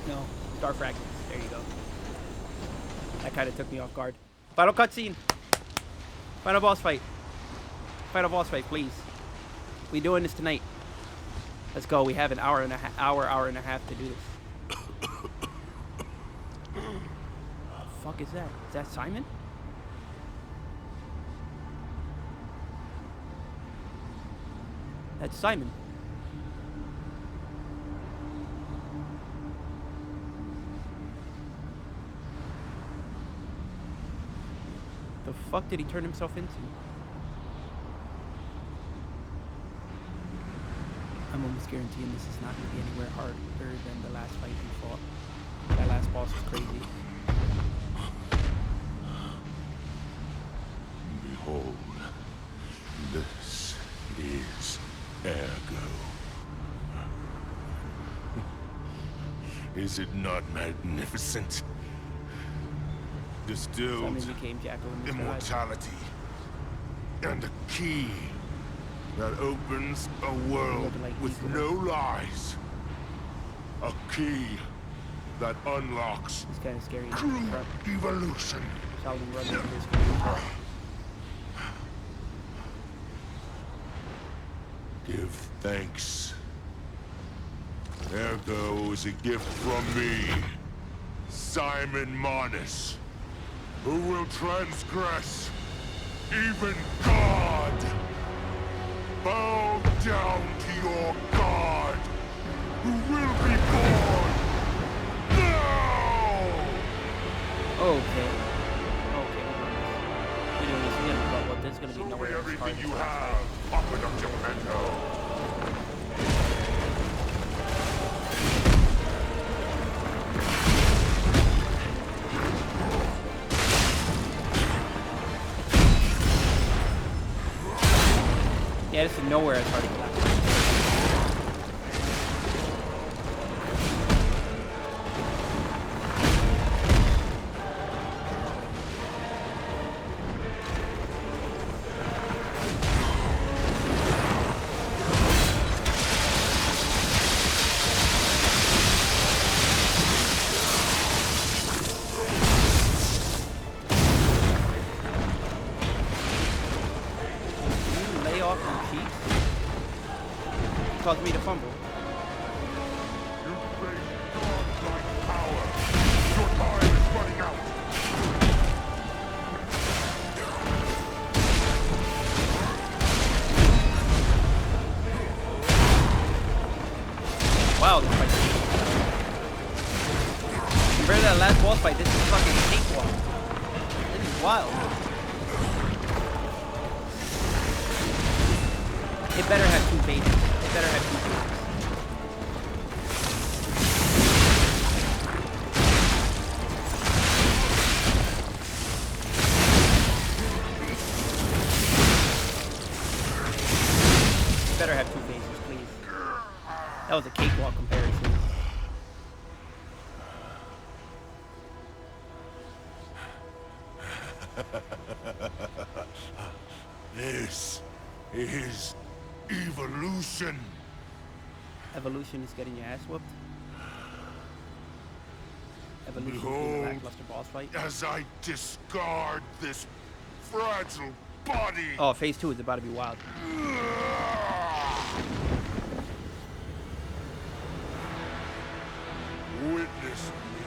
[SPEAKER 1] No, Star Fragments. There you go. That kind of took me off guard. Final cutscene! Final boss fight. Final boss fight, please. We doing this tonight. Let's go. We have an hour and a half to do this. What the fuck is that? Is that Simon? That's Simon. The fuck did he turn himself into? I'm almost guaranteeing this is not going to be anywhere harder than the last fight we fought. That last boss was crazy.
[SPEAKER 5] Behold, this is Ergo. Is it not magnificent? Distilled
[SPEAKER 1] Simon became Jackal in disguise.
[SPEAKER 5] immortality. And the key that opens a world
[SPEAKER 1] Looking like
[SPEAKER 5] with
[SPEAKER 1] Eagle.
[SPEAKER 5] no lies. A key that unlocks
[SPEAKER 1] It's kind of scary.
[SPEAKER 5] true evolution.
[SPEAKER 1] Solomon running into his computer.
[SPEAKER 5] Give thanks. Ergo is a gift from me, Simon Manus, who will transgress even God. Bow down to your God, who will be born now!
[SPEAKER 1] Okay. Okay, we're doing this again, but what there's gonna be
[SPEAKER 5] Show me
[SPEAKER 1] nowhere else
[SPEAKER 5] everything
[SPEAKER 1] hard
[SPEAKER 5] you
[SPEAKER 1] to
[SPEAKER 5] have, Papa Documento.
[SPEAKER 1] Yeah, this is nowhere as hard to collect. Lay off your cheeks. Caused me to fumble.
[SPEAKER 5] You face godlike power. Your time is running out.
[SPEAKER 1] Wow, this fight. Compared to that last boss fight, this is fucking cakewalk. This is wild. It better have 2 phases. It better have 2 phases. It better have 2 phases, please. That was a cakewalk comparison.
[SPEAKER 5] This is evolution.
[SPEAKER 1] Evolution is getting your ass whooped. Evolution is a
[SPEAKER 5] Behold,
[SPEAKER 1] lackluster boss fight.
[SPEAKER 5] as I discard this fragile body.
[SPEAKER 1] Oh, phase 2 is about to be wild.
[SPEAKER 5] Witness me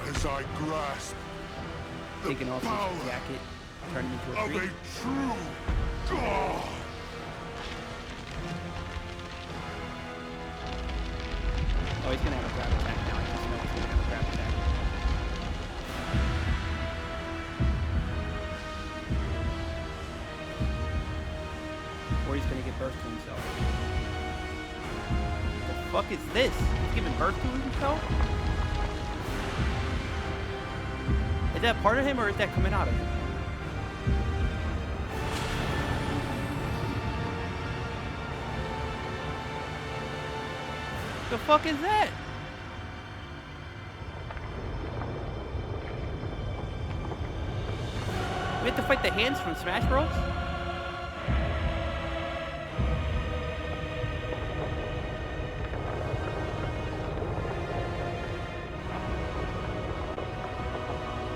[SPEAKER 5] as I grasp the
[SPEAKER 1] Taking off
[SPEAKER 5] power
[SPEAKER 1] his jacket, turning into a
[SPEAKER 5] of
[SPEAKER 1] tree.
[SPEAKER 5] a true god.
[SPEAKER 1] Oh, he's gonna have a grab attack now. I just know he's gonna have a grab attack. Or he's gonna give birth to himself. The fuck is this? He's giving birth to himself? Is that part of him or is that coming out of him? The fuck is that? We have to fight the hands from Smash Bros?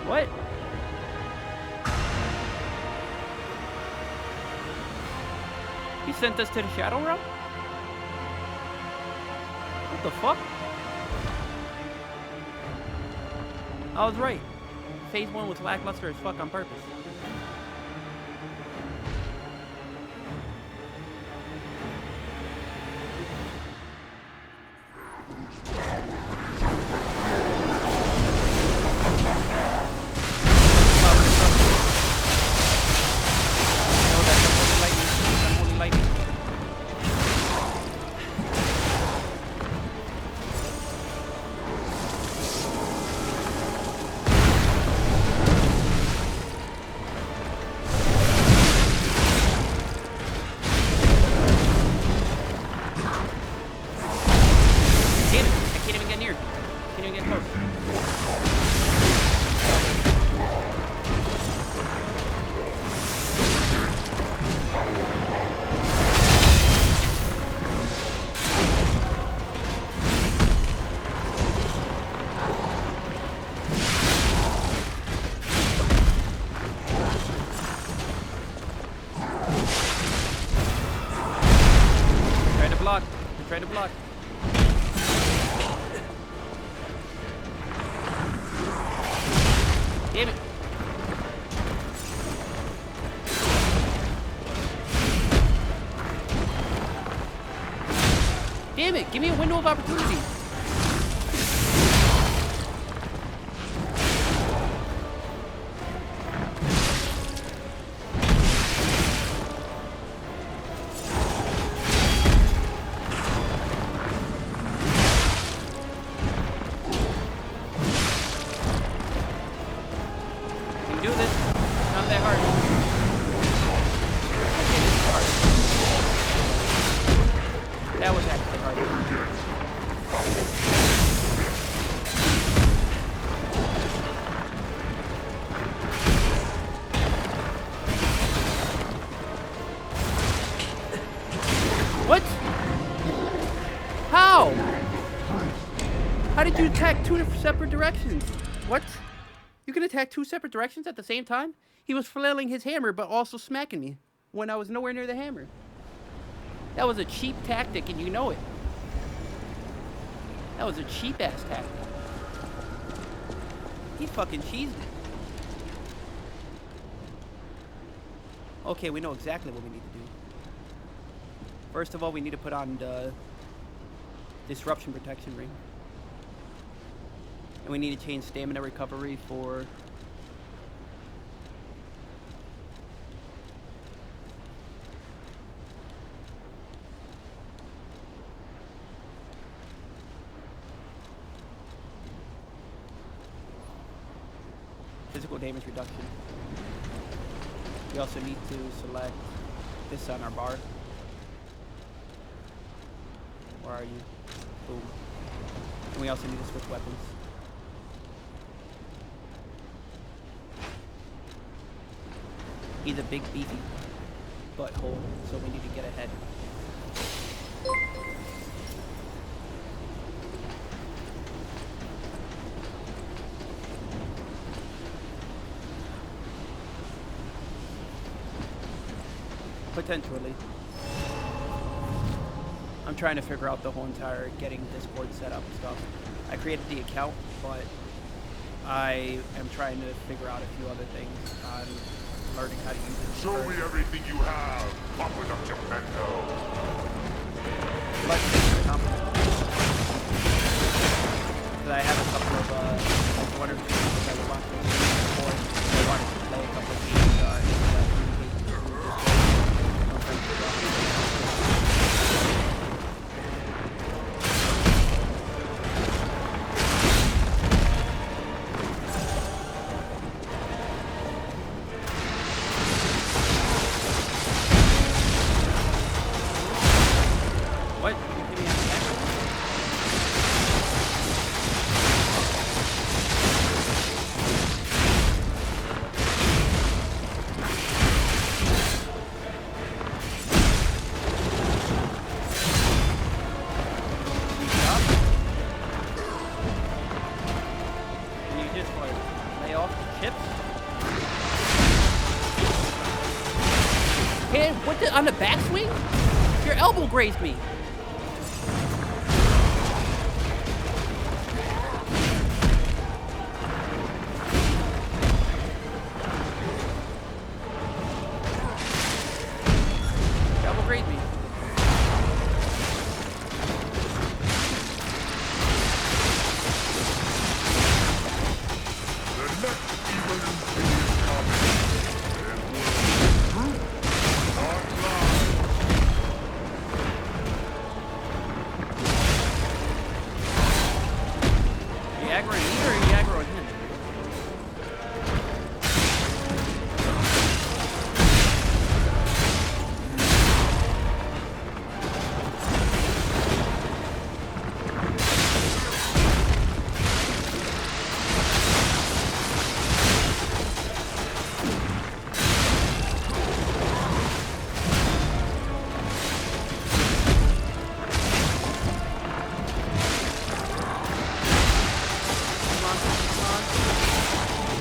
[SPEAKER 1] What? He sent us to the Shadow Realm? What the fuck? I was right. Phase 1 was lackluster as fuck on purpose. No, that's unholy lightning. Unholy lightning. get close. Try to block. Try to block. Damn it. Damn it, give me a window of opportunity. You can do this. It's not that hard. Okay, this is hard. That was actually hard. What? How? How did you attack two separate directions? What? You can attack two separate directions at the same time? He was flailing his hammer, but also smacking me when I was nowhere near the hammer. That was a cheap tactic, and you know it. That was a cheap-ass tactic. He fucking cheesed it. Okay, we know exactly what we need to do. First of all, we need to put on the disruption protection ring. And we need to change stamina recovery for... physical damage reduction. We also need to select this on our bar. Where are you? Boom. And we also need to switch weapons. He's a big beefy butthole, so we need to get ahead. Potentially. I'm trying to figure out the whole entire getting Discord set up and stuff. I created the account, but I am trying to figure out a few other things on learning how to use it.
[SPEAKER 5] Show me everything you have, Papa Documento.
[SPEAKER 1] Let's take the compliment. Because I have a couple of one or two people that were watching before. They wanted to play a couple of games What? You give me an attack? Stop. Can you just like lay off the chips? Hey, what the, on the backswing? Your elbow grazed me. Elbow grazed me.
[SPEAKER 5] The next evolution is coming. It will be true, not lies.
[SPEAKER 1] Are you aggroing me or are you aggroing him?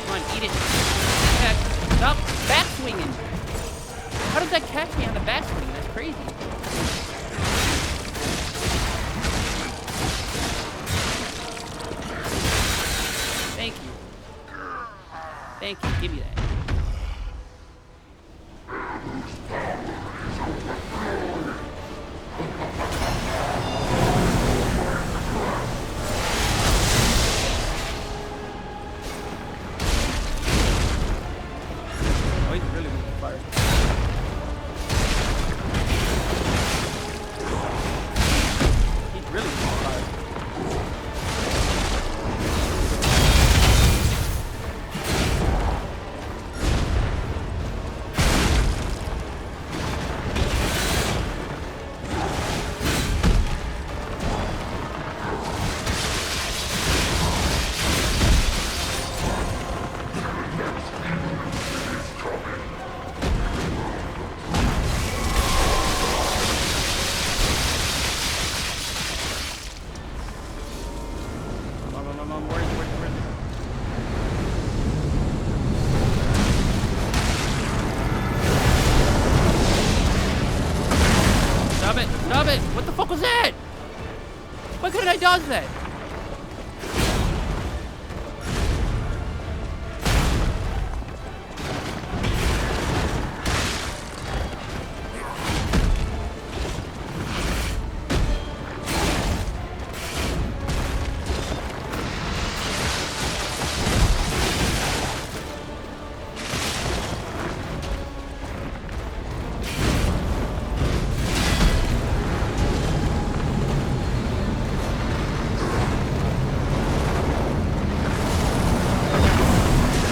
[SPEAKER 1] Come on, eat it. Yeah, stop back swinging. How does that catch me on the back swing? That's crazy. Thank you. Thank you. Give me that. Oh, he's really weak to fire. He's really weak to fire. Where is it? Stop it! Stop it! What the fuck was that? Why couldn't I dodge that?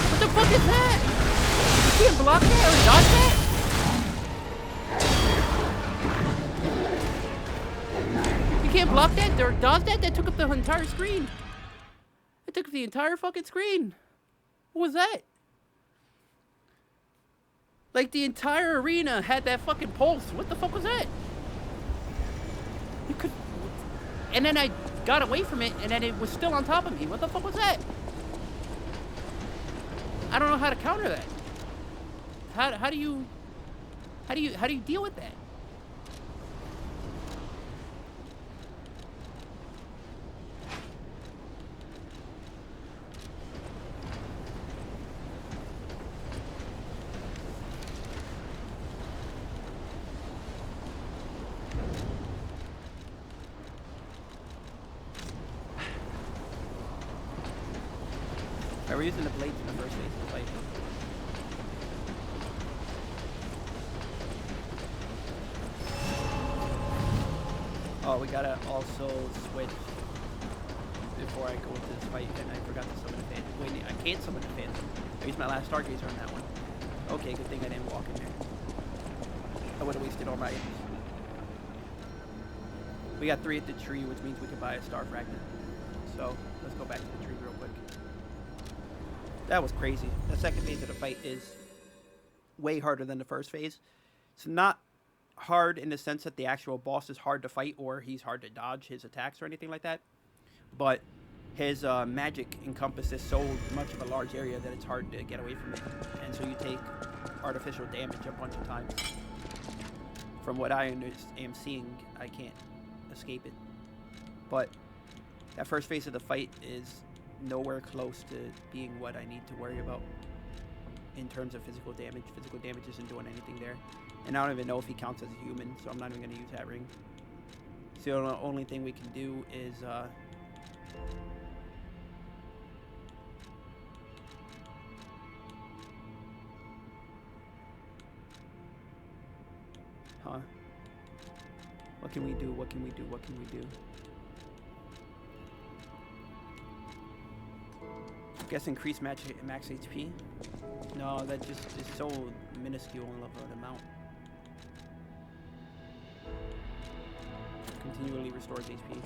[SPEAKER 1] What the fuck is that? You can't block that or dodge that? You can't block that or dodge that? That took up the entire screen. It took up the entire fucking screen. What was that? Like the entire arena had that fucking pulse. What the fuck was that? You could... And then I got away from it and then it was still on top of me. What the fuck was that? I don't know how to counter that. How do you deal with that? We're using the blades in the first phase of the fight. Oh, we gotta also switch before I go into this fight, and I forgot to summon a Phantom. Wait, I can't summon a Phantom. I used my last Stargazer on that one. Okay, good thing I didn't walk in there. I would have wasted all my items. We got 3 at the tree, which means we can buy a Star Fragment. So, let's go back to the tree real quick. That was crazy. The second phase of the fight is way harder than the first phase. It's not hard in the sense that the actual boss is hard to fight or he's hard to dodge his attacks or anything like that. But his magic encompasses so much of a large area that it's hard to get away from it. And so you take artificial damage a bunch of times. From what I am seeing, I can't escape it. But that first phase of the fight is nowhere close to being what I need to worry about in terms of physical damage. Physical damage isn't doing anything there. And I don't even know if he counts as a human, so I'm not even going to use that ring. So the only thing we can do is what can we do? What can we do? What can we do? I guess increase max HP? No, that just is so minuscule of an amount. Continually restores HP.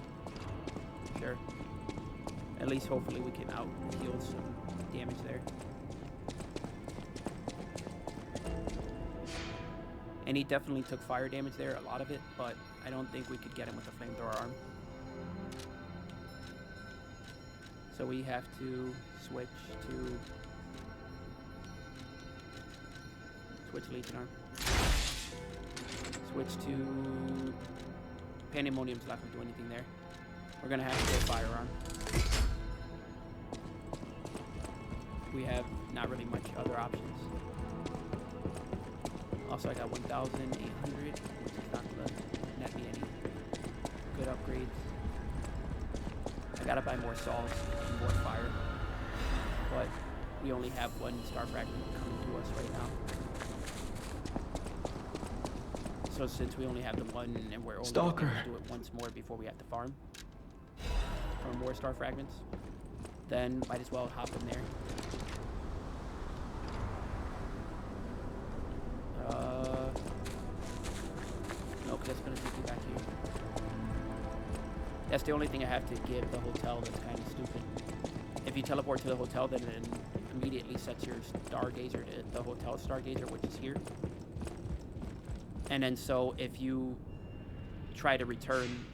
[SPEAKER 1] Sure. At least hopefully we can out heal some damage there. And he definitely took fire damage there, a lot of it, but I don't think we could get him with a flamethrower arm. So we have to switch Legion Arm. Switch to Pandemonium's not gonna do anything there. We're gonna have to go Firearm. We have not really much other options. Also, I got 1,800, which is not gonna net me any good upgrades. I gotta buy more salts and more fire, but we only have one star fragment coming to us right now. So since we only have the one and we're only going to do it once more before we have to farm for more star fragments, then might as well hop in there. No, because that's going to take you back here. That's the only thing I have to give the hotel that's kind of stupid. If you teleport to the hotel, then it immediately sets your stargazer to the hotel stargazer, which is here. And then so if you try to return,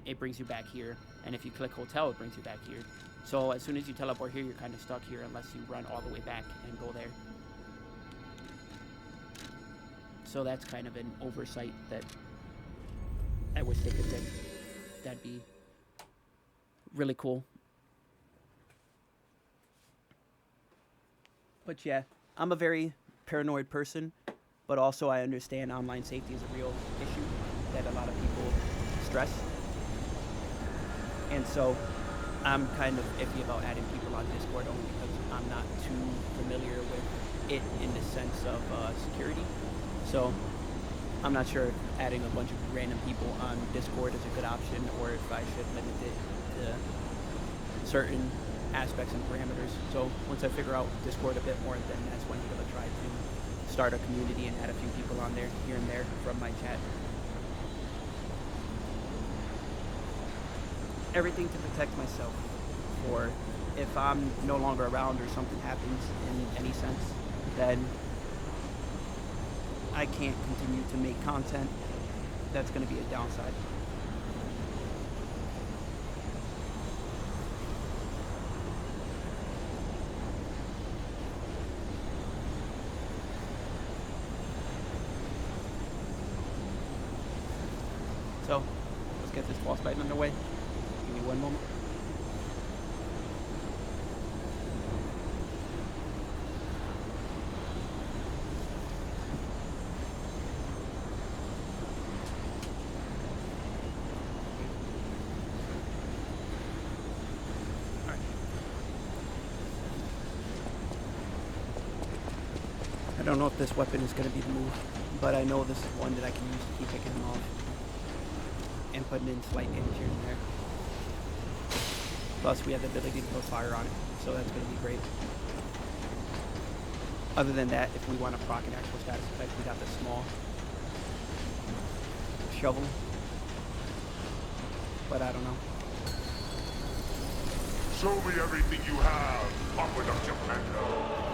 [SPEAKER 1] it brings you back here. And if you click hotel, it brings you back here. So as soon as you teleport here, you're kind of stuck here unless you run all the way back and go there. So that's kind of an oversight that I wish they could fix. That'd be really cool. But yeah, I'm a very paranoid person, but also I understand online safety is a real issue that a lot of people stress. And so I'm kind of iffy about adding people on Discord only because I'm not too familiar with it in the sense of security. So I'm not sure if adding a bunch of random people on Discord is a good option or if I should limit it to certain aspects and parameters. So once I figure out Discord a bit more, then that's when I'm going to try to start a community and add a few people on there, here and there, from my chat. Everything to protect myself, or if I'm no longer around or something happens in any sense, then I can't continue to make content. That's going to be a downside. So, let's get this boss fight underway. Give me one moment. I don't know if this weapon is going to be the move, but I know this is one that I can use to keep picking him off and putting in slight damage here and there. Plus, we have the ability to put fire on it, so that's going to be great. Other than that, if we want to proc an actual status effect, we got the small shovel, but I don't know.
[SPEAKER 5] Show me everything you have, Aqueduct Defender.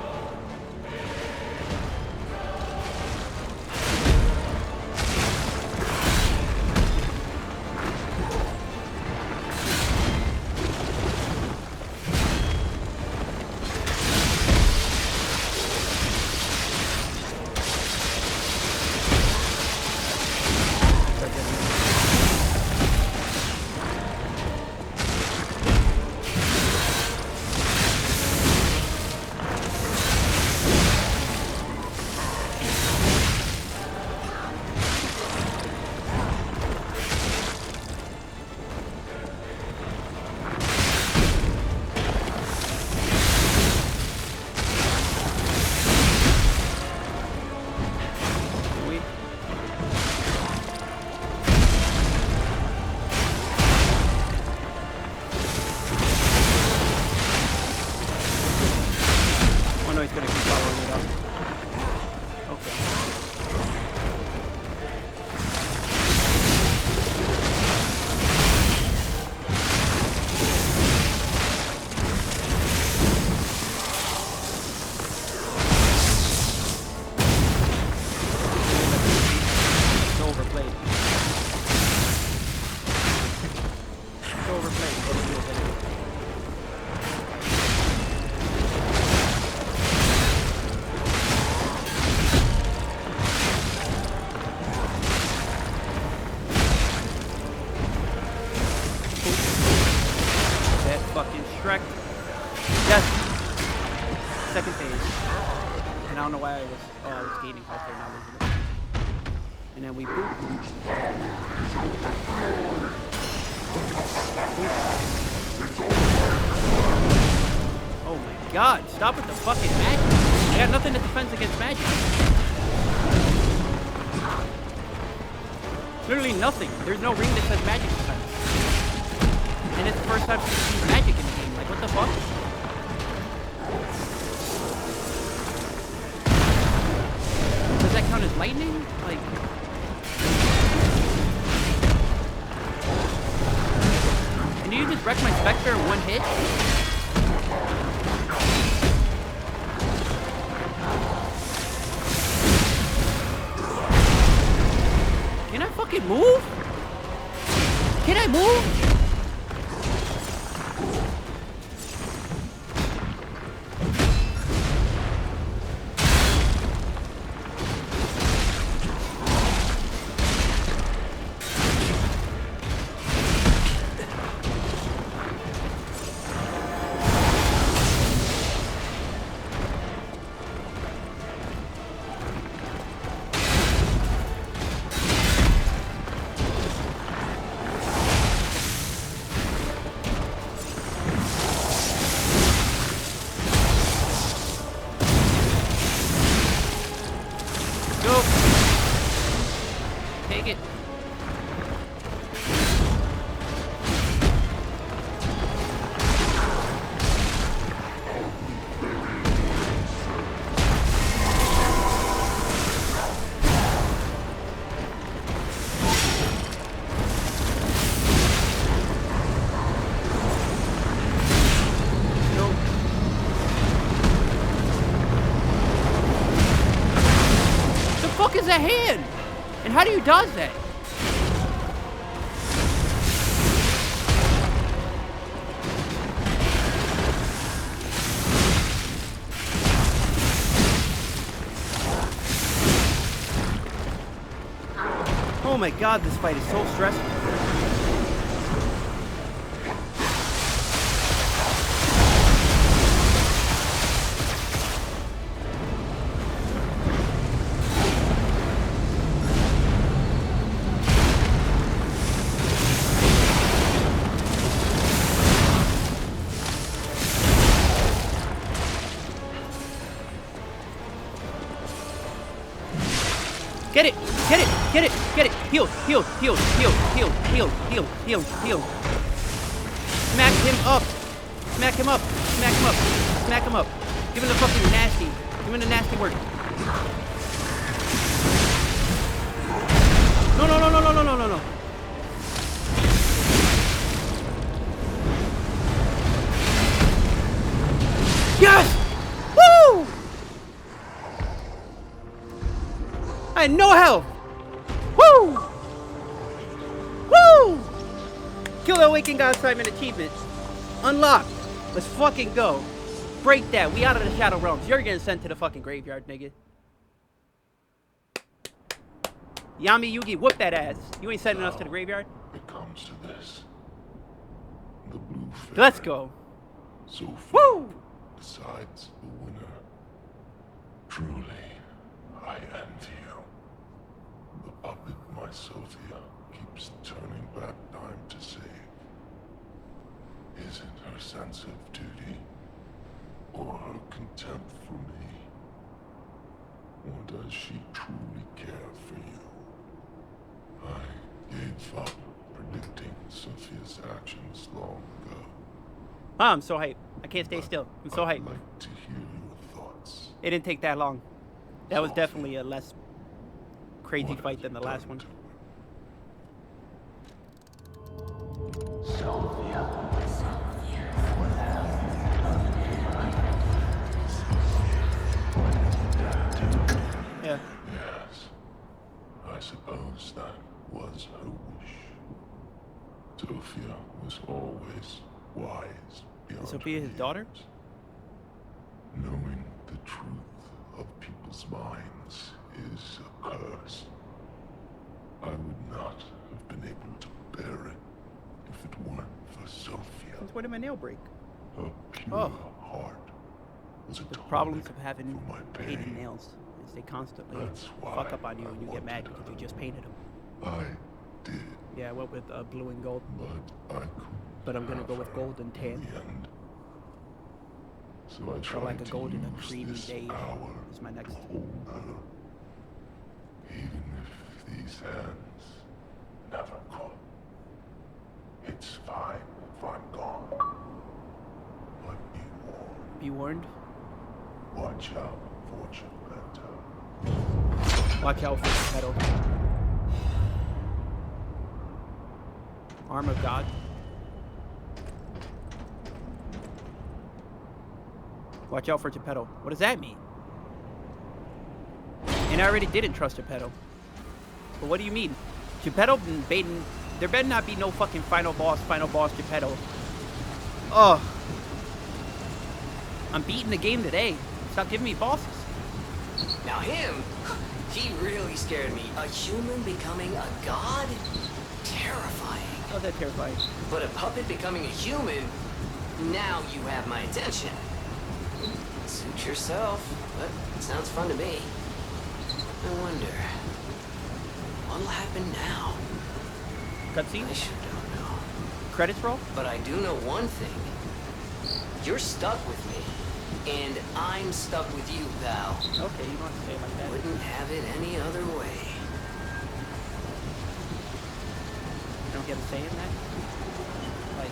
[SPEAKER 1] fucking Shrek. Yes. Second phase. And I don't know why I was gaining health there, now losing it. And then we boop. Oh my god, stop with the fucking magic. I got nothing that defends against magic. Literally nothing. There's no ring that says magic defense. And it's the first time she's used magic in the game. Like, what the fuck? Does that count as lightning? Like... And you just wreck my Spectre in one hit? Can I fucking move? Can I move? Take it. The fuck is that hand? And how do you dodge that? Oh my god, this fight is so stressful. Get it! Get it! Get it! Get it! Heal! Heal! Heal! Heal! Heal! Heal! Heal! Heal! Heal! Smack him up! Smack him up! Smack him up! Smack him up! Give him the fucking nasty! Give him the nasty work! No! No! No! No! No! No! No! No! No! Yes! Woo! I had no health! Woo! Woo! Kill the Awakened God Simon achievement. Unlocked. Let's fucking go. Break that. We out of the Shadow Realms. You're getting sent to the fucking graveyard, nigga. Yami Yugi, whoop that ass. You ain't sending us to the graveyard.
[SPEAKER 5] It comes to this. The blue fairy.
[SPEAKER 1] Let's go.
[SPEAKER 5] Sophia
[SPEAKER 1] Woo!
[SPEAKER 5] decides the winner. Truly, I envy you. The puppet, my Sophia, keeps turning back time to save. Is it her sense of duty, or her contempt for me? Or does she truly care for you? I gave up predicting Sophia's actions long ago.
[SPEAKER 1] Ah, I'm so hyped. I can't stay still. I'm so
[SPEAKER 5] I'd
[SPEAKER 1] hyped.
[SPEAKER 5] like to hear your thoughts.
[SPEAKER 1] It didn't take that long. That was definitely a less crazy
[SPEAKER 5] What
[SPEAKER 1] fight
[SPEAKER 5] have
[SPEAKER 1] than the
[SPEAKER 5] you
[SPEAKER 1] last
[SPEAKER 5] done
[SPEAKER 1] one.
[SPEAKER 5] to her?
[SPEAKER 1] Yeah.
[SPEAKER 5] Yes. I suppose that was her wish. Sophia was always wise beyond
[SPEAKER 1] Is Sophia
[SPEAKER 5] her
[SPEAKER 1] his daughter?
[SPEAKER 5] years. Knowing the truth of people's minds is a curse. I would not have been able to bear it if it weren't for Sophia.
[SPEAKER 1] Since when did my nail break?
[SPEAKER 5] Her pure
[SPEAKER 1] Oh.
[SPEAKER 5] heart was a
[SPEAKER 1] The
[SPEAKER 5] tonic
[SPEAKER 1] problems of having
[SPEAKER 5] for my
[SPEAKER 1] painted
[SPEAKER 5] pain.
[SPEAKER 1] nails is they constantly
[SPEAKER 5] That's why
[SPEAKER 1] fuck up on you and you
[SPEAKER 5] I
[SPEAKER 1] get mad
[SPEAKER 5] wanted
[SPEAKER 1] because
[SPEAKER 5] her.
[SPEAKER 1] you just painted them.
[SPEAKER 5] I did,
[SPEAKER 1] Yeah, I went with blue and gold,
[SPEAKER 5] but I couldn't.
[SPEAKER 1] but I'm gonna
[SPEAKER 5] have
[SPEAKER 1] go with
[SPEAKER 5] her
[SPEAKER 1] gold and tan.
[SPEAKER 5] in the end. So I
[SPEAKER 1] Or
[SPEAKER 5] tried
[SPEAKER 1] like a
[SPEAKER 5] to
[SPEAKER 1] gold and a
[SPEAKER 5] use
[SPEAKER 1] creamy
[SPEAKER 5] this
[SPEAKER 1] beige
[SPEAKER 5] hour
[SPEAKER 1] is my next.
[SPEAKER 5] to hold her. Even if these hands never caught. It's fine if I'm gone. But be warned.
[SPEAKER 1] Be warned.
[SPEAKER 5] Watch out for Geppetto.
[SPEAKER 1] Watch out for the pedal. Arm of God. Watch out for Geppetto. What does that mean? And I already didn't trust Geppetto. But what do you mean? Geppetto and Baden, there better not be no fucking final boss Geppetto. Ugh. I'm beating the game today. Stop giving me bosses.
[SPEAKER 4] Now him, he really scared me. A human becoming a god? Terrifying.
[SPEAKER 1] How's that terrifying?
[SPEAKER 4] But a puppet becoming a human? Now you have my attention. Suit yourself, but it sounds fun to me. I wonder, what'll happen now?
[SPEAKER 1] Cutscene?
[SPEAKER 4] I sure don't know.
[SPEAKER 1] Credits roll?
[SPEAKER 4] But I do know one thing. You're stuck with me. And I'm stuck with you, pal.
[SPEAKER 1] Okay, you don't have to say it like that.
[SPEAKER 4] Wouldn't have it any other way.
[SPEAKER 1] You don't get to say it, that? Like,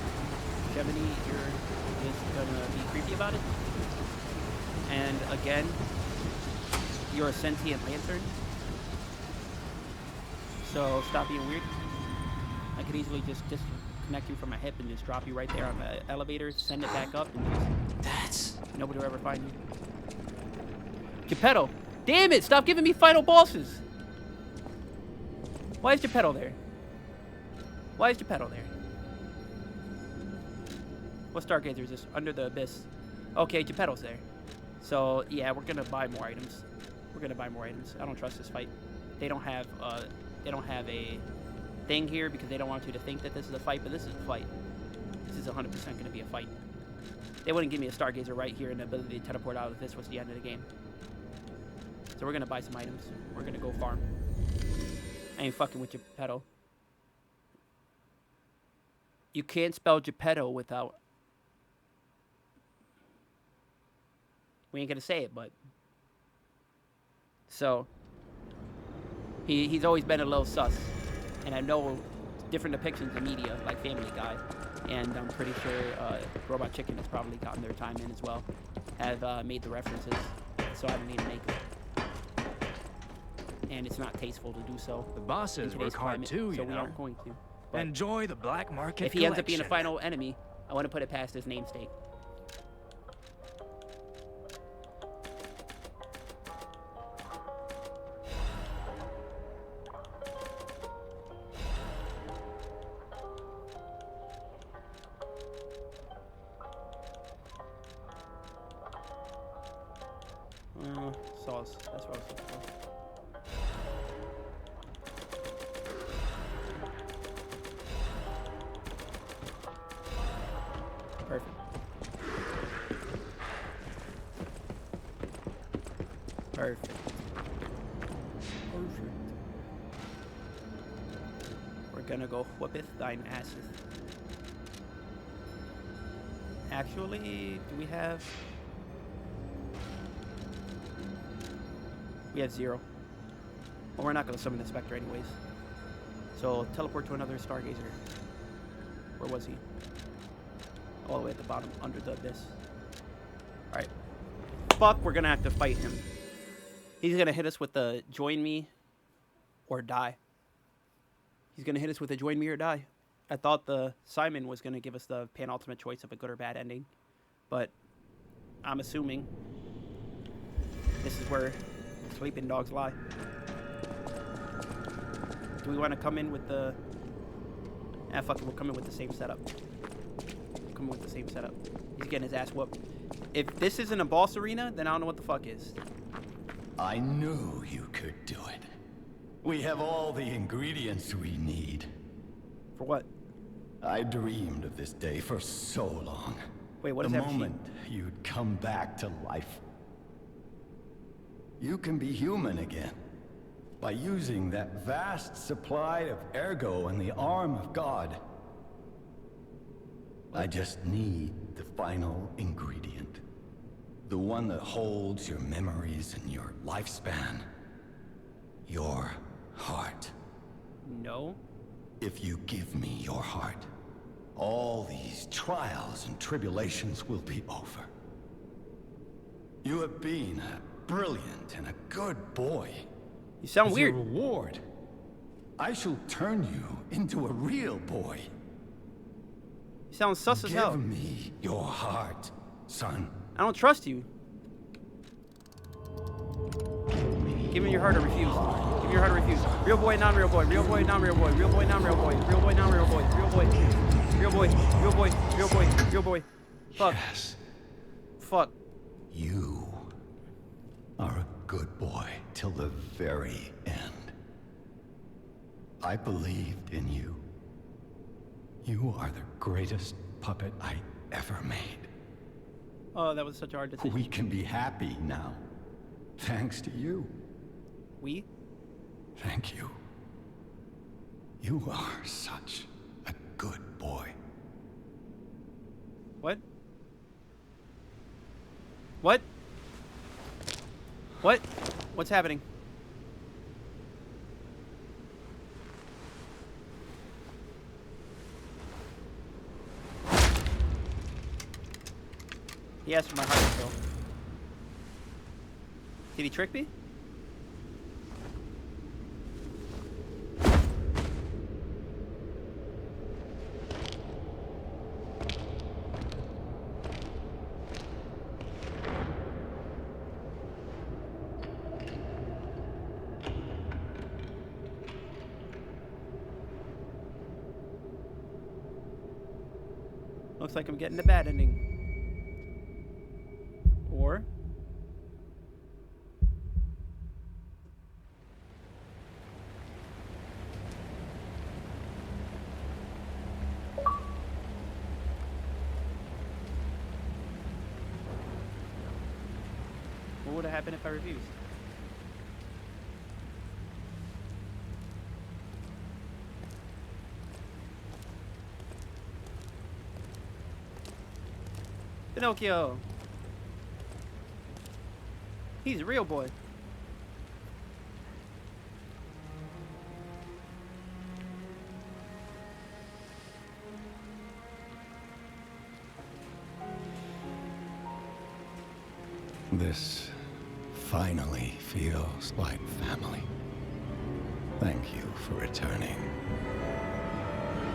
[SPEAKER 1] Gemini, you're just gonna be creepy about it? And again, you're a sentient lantern. So stop being weird. I could easily just disconnect you from my hip and just drop you right there on the elevator, send it back up, and
[SPEAKER 4] That's...
[SPEAKER 1] nobody will ever find you. Geppetto! Damn it! Stop giving me final bosses! Why is Geppetto there? Why is Geppetto there? What Stargazer is this? Under the Abyss. Okay, Geppetto's there. So, yeah, we're gonna buy more items. We're gonna buy more items. I don't trust this fight. They don't have a thing here because they don't want you to think that this is a fight, but this is a fight. This is 100% gonna be a fight. They wouldn't give me a Stargazer right here and the ability to teleport out if this was the end of the game. So we're gonna buy some items. We're gonna go farm. I ain't fucking with Geppetto. You can't spell Geppetto without... We ain't gonna say it, but... So... He's always been a little sus. And I know different depictions in media, like Family Guy. And I'm pretty sure Robot Chicken has probably gotten their time in as well. Have made the references, so I don't need to make them. And it's not tasteful to do so.
[SPEAKER 6] The bosses
[SPEAKER 1] in
[SPEAKER 6] work
[SPEAKER 1] today's
[SPEAKER 6] hard
[SPEAKER 1] climate,
[SPEAKER 6] too,
[SPEAKER 1] so
[SPEAKER 6] you
[SPEAKER 1] we
[SPEAKER 6] know.
[SPEAKER 1] aren't going to. But
[SPEAKER 6] Enjoy the black market
[SPEAKER 1] if he ends up being a
[SPEAKER 6] collection.
[SPEAKER 1] final enemy, I want to put it past his namesake. Sauce. That's what I was looking for. Perfect. Perfect. Perfect. We're gonna go whoopeth thine asses. Actually, do we have... We have 0. Well, we're not going to summon the Spectre anyways. So, teleport to another Stargazer. Where was he? All the way at the bottom, under the Abyss. Alright. Fuck, we're going to have to fight him. He's going to hit us with the join me or die. He's going to hit us with a join me or die. I thought the Simon was going to give us the penultimate choice of a good or bad ending. But I'm assuming this is where sleeping dogs lie. Do we want to come in with the... Ah, fuck it, we'll come in with the same setup. We'll come in with the same setup. He's getting his ass whooped. If this isn't a boss arena, then I don't know what the fuck is.
[SPEAKER 3] I knew you could do it. We have all the ingredients we need.
[SPEAKER 1] For what?
[SPEAKER 3] I dreamed of this day for so long.
[SPEAKER 1] Wait, what is
[SPEAKER 3] the
[SPEAKER 1] that machine?
[SPEAKER 3] moment you'd come back to life. You can be human again by using that vast supply of ergo in the arm of God. I just need the final ingredient. The one that holds your memories and your lifespan. Your heart.
[SPEAKER 1] No.
[SPEAKER 3] If you give me your heart, all these trials and tribulations will be over. You have been a brilliant and a good boy.
[SPEAKER 1] You sound
[SPEAKER 3] As
[SPEAKER 1] weird.
[SPEAKER 3] a reward, I shall turn you into a real boy.
[SPEAKER 1] You sound sus as hell.
[SPEAKER 3] Give me your heart, son.
[SPEAKER 1] I don't trust you. Give me your heart or refuse. Give me your heart or refuse. Real boy, non-real boy. Real boy, non-real boy. Real boy, non-real boy. Real boy, non-real boy. Real boy. Real boy. Real boy. Real boy. Real boy. Fuck.
[SPEAKER 3] Yes.
[SPEAKER 1] Fuck.
[SPEAKER 3] You are a good boy till the very end. I believed in you. You are the greatest puppet I ever made.
[SPEAKER 1] Oh, that was such a hard decision.
[SPEAKER 3] We can be happy now, thanks to you.
[SPEAKER 1] We?
[SPEAKER 3] Thank you. You are such a good boy.
[SPEAKER 1] What? What? What? What's happening? He asked for my heart still. Did he trick me? Looks like I'm getting the bad ending. Or... what would have happened if I refused? Pinocchio! He's a real boy.
[SPEAKER 3] This finally feels like family. Thank you for returning,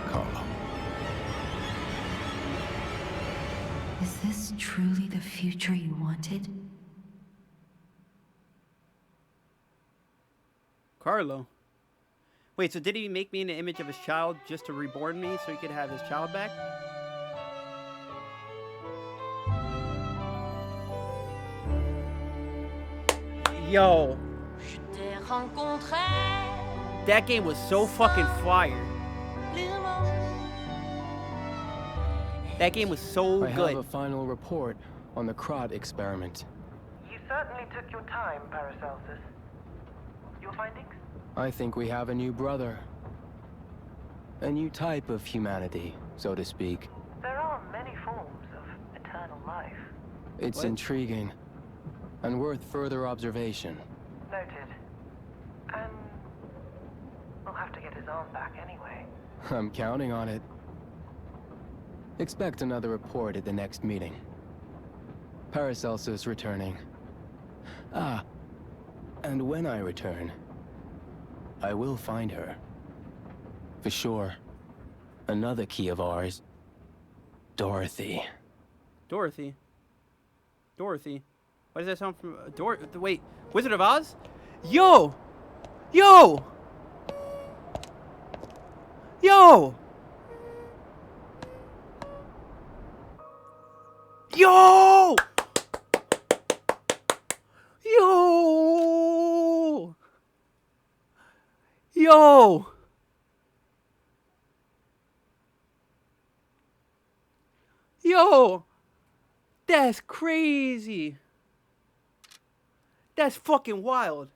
[SPEAKER 3] Carlo.
[SPEAKER 6] Is this truly the future you wanted?
[SPEAKER 1] Carlo. Wait, so did he make me in the image of his child just to reborn me so he could have his child back? Yo. That game was so fucking fire. That game was so
[SPEAKER 7] I
[SPEAKER 1] good.
[SPEAKER 7] have a final report on the Crot experiment.
[SPEAKER 8] You certainly took your time, Paracelsus. Your findings?
[SPEAKER 7] I think we have a new brother. A new type of humanity, so to speak.
[SPEAKER 8] There are many forms of eternal life.
[SPEAKER 7] It's
[SPEAKER 1] What?
[SPEAKER 7] intriguing and worth further observation.
[SPEAKER 8] Noted. And we'll have to get his arm back anyway.
[SPEAKER 7] I'm counting on it. Expect another report at the next meeting. Paracelsus returning. Ah, and when I return, I will find her. For sure. Another key of ours. Dorothy.
[SPEAKER 1] Dorothy. Dorothy. Why does that sound from wait, Wizard of Oz? Yo! Yo! Yo! Yo! Yo! Yo! Yo! That's crazy. That's fucking wild.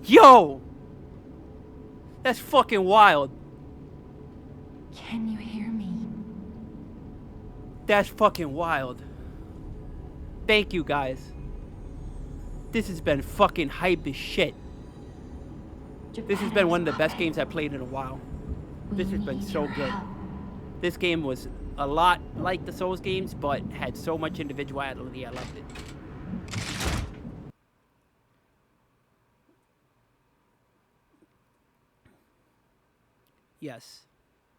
[SPEAKER 1] Yo! That's fucking wild.
[SPEAKER 6] Can you hear me?
[SPEAKER 1] That's fucking wild. Thank you guys. This has been fucking hype as shit. This has been one of the best games I've played in a while. This has been so good. This game was a lot like the Souls games, but had so much individuality. I loved it. Yes.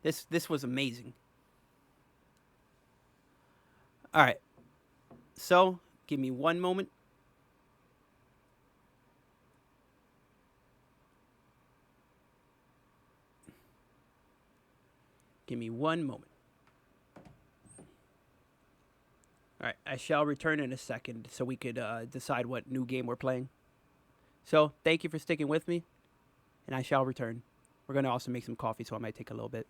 [SPEAKER 1] This was amazing. Alright. So, give me one moment. Give me one moment. Alright, I shall return in a second so we could decide what new game we're playing. So, thank you for sticking with me, and I shall return. We're going to also make some coffee, so it might take a little bit.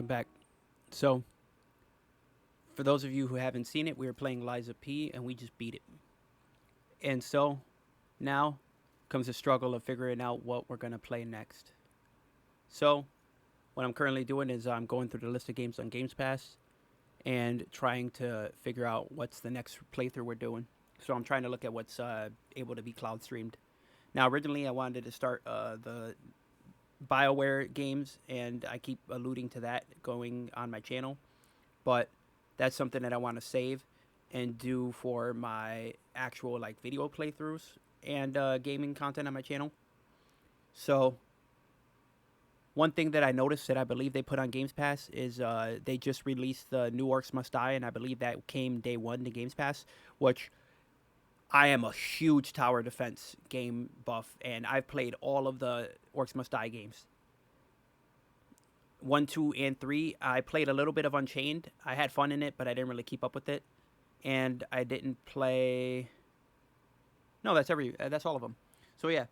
[SPEAKER 1] welcome back. So, for those of you who haven't seen it, we were playing Liza P, and we just beat it. And so, now comes the struggle of figuring out what we're going to play next. So, what I'm currently doing is I'm going through the list of games on Games Pass and trying to figure out what's the next playthrough we're doing. So I'm trying to look at what's able to be cloud streamed. Now, originally I wanted to start the BioWare games, and I keep alluding to that going on my channel. But that's something that I want to save and do for my actual like video playthroughs and gaming content on my channel. So one thing that I noticed that I believe they put on Games Pass is they just released the new Orcs Must Die, and I believe that came day one to Games Pass, which I am a huge tower defense game buff, and I've played all of the Orcs Must Die games. 1, 2, and 3. I played a little bit of Unchained. I had fun in it, but I didn't really keep up with it. And I didn't play... No, that's all of them. So yeah.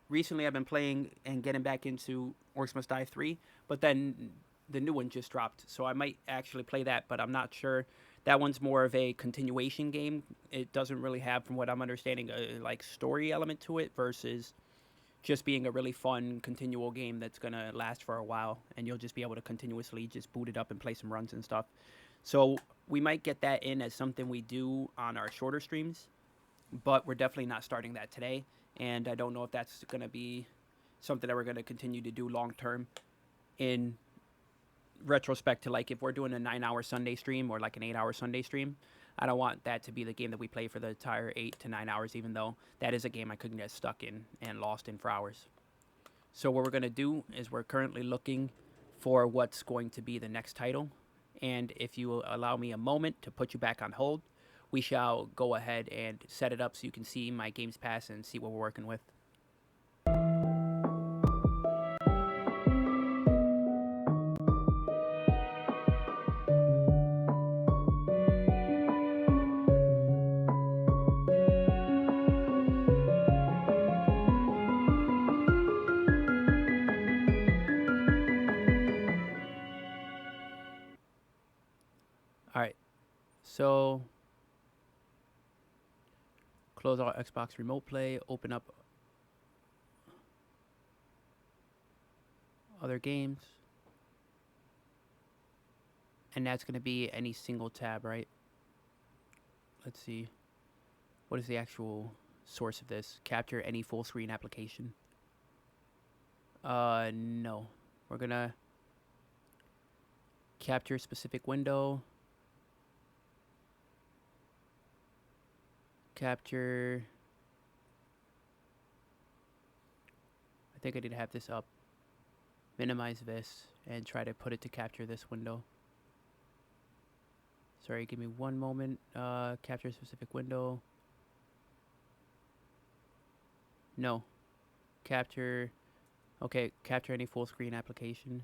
[SPEAKER 1] Recently I've been playing and getting back into Orcs Must Die 3, but then the new one just dropped, so I might actually play that, but I'm not sure. That one's more of a continuation game. It doesn't really have, from what I'm understanding, a like story element to it versus just being a really fun continual game that's gonna last for a while, and you'll just be able to continuously just boot it up and play some runs and stuff. So we might get that in as something we do on our shorter streams, but we're definitely not starting that today. And I don't know if that's going to be something that we're going to continue to do long term in retrospect to, like, if we're doing a 9-hour Sunday stream or like an 8-hour Sunday stream, I don't want that to be the game that we play for the entire 8 to 9 hours, even though that is a game I couldn't get stuck in and lost in for hours. So what we're going to do is we're currently looking for what's going to be the next title. And if you will allow me a moment to put you back on hold, we shall go ahead and set it up so you can see my Games Pass and see what we're working with. Alright, so close our Xbox Remote Play, open up other games, and that's going to be any single tab, right? Let's see, what is the actual source of this? Capture any full screen application. No, we're gonna capture specific window, capture, I think I need to have this up, minimize this, and try to put it to capture this window. Sorry, give me one moment. Capture specific window. No. Capture, okay, capture any full screen application.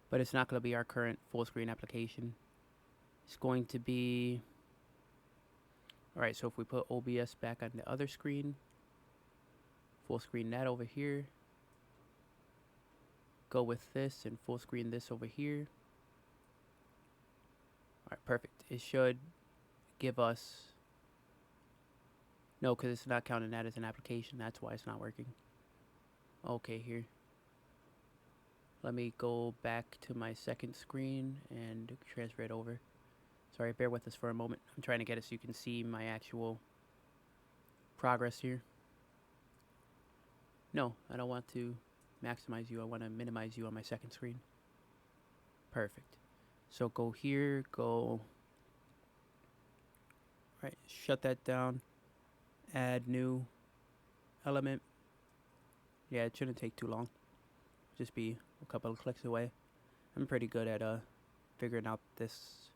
[SPEAKER 1] But it's not going to be our current full screen application. It's going to be... Alright, so if we put OBS back on the other screen, full screen that over here, go with this and full screen this over here. Alright, perfect. It should give us... No, because it's not counting that as an application. That's why it's not working. Okay, here. Let me go back to my second screen and transfer it over. Sorry, bear with us for a moment. I'm trying to get it so you can see my actual progress here. No, I don't want to maximize you. I want to minimize you on my second screen. Perfect. So go here, go... Alright, shut that down. Add new element. Yeah, it shouldn't take too long. Just be a couple of clicks away. I'm pretty good at figuring out this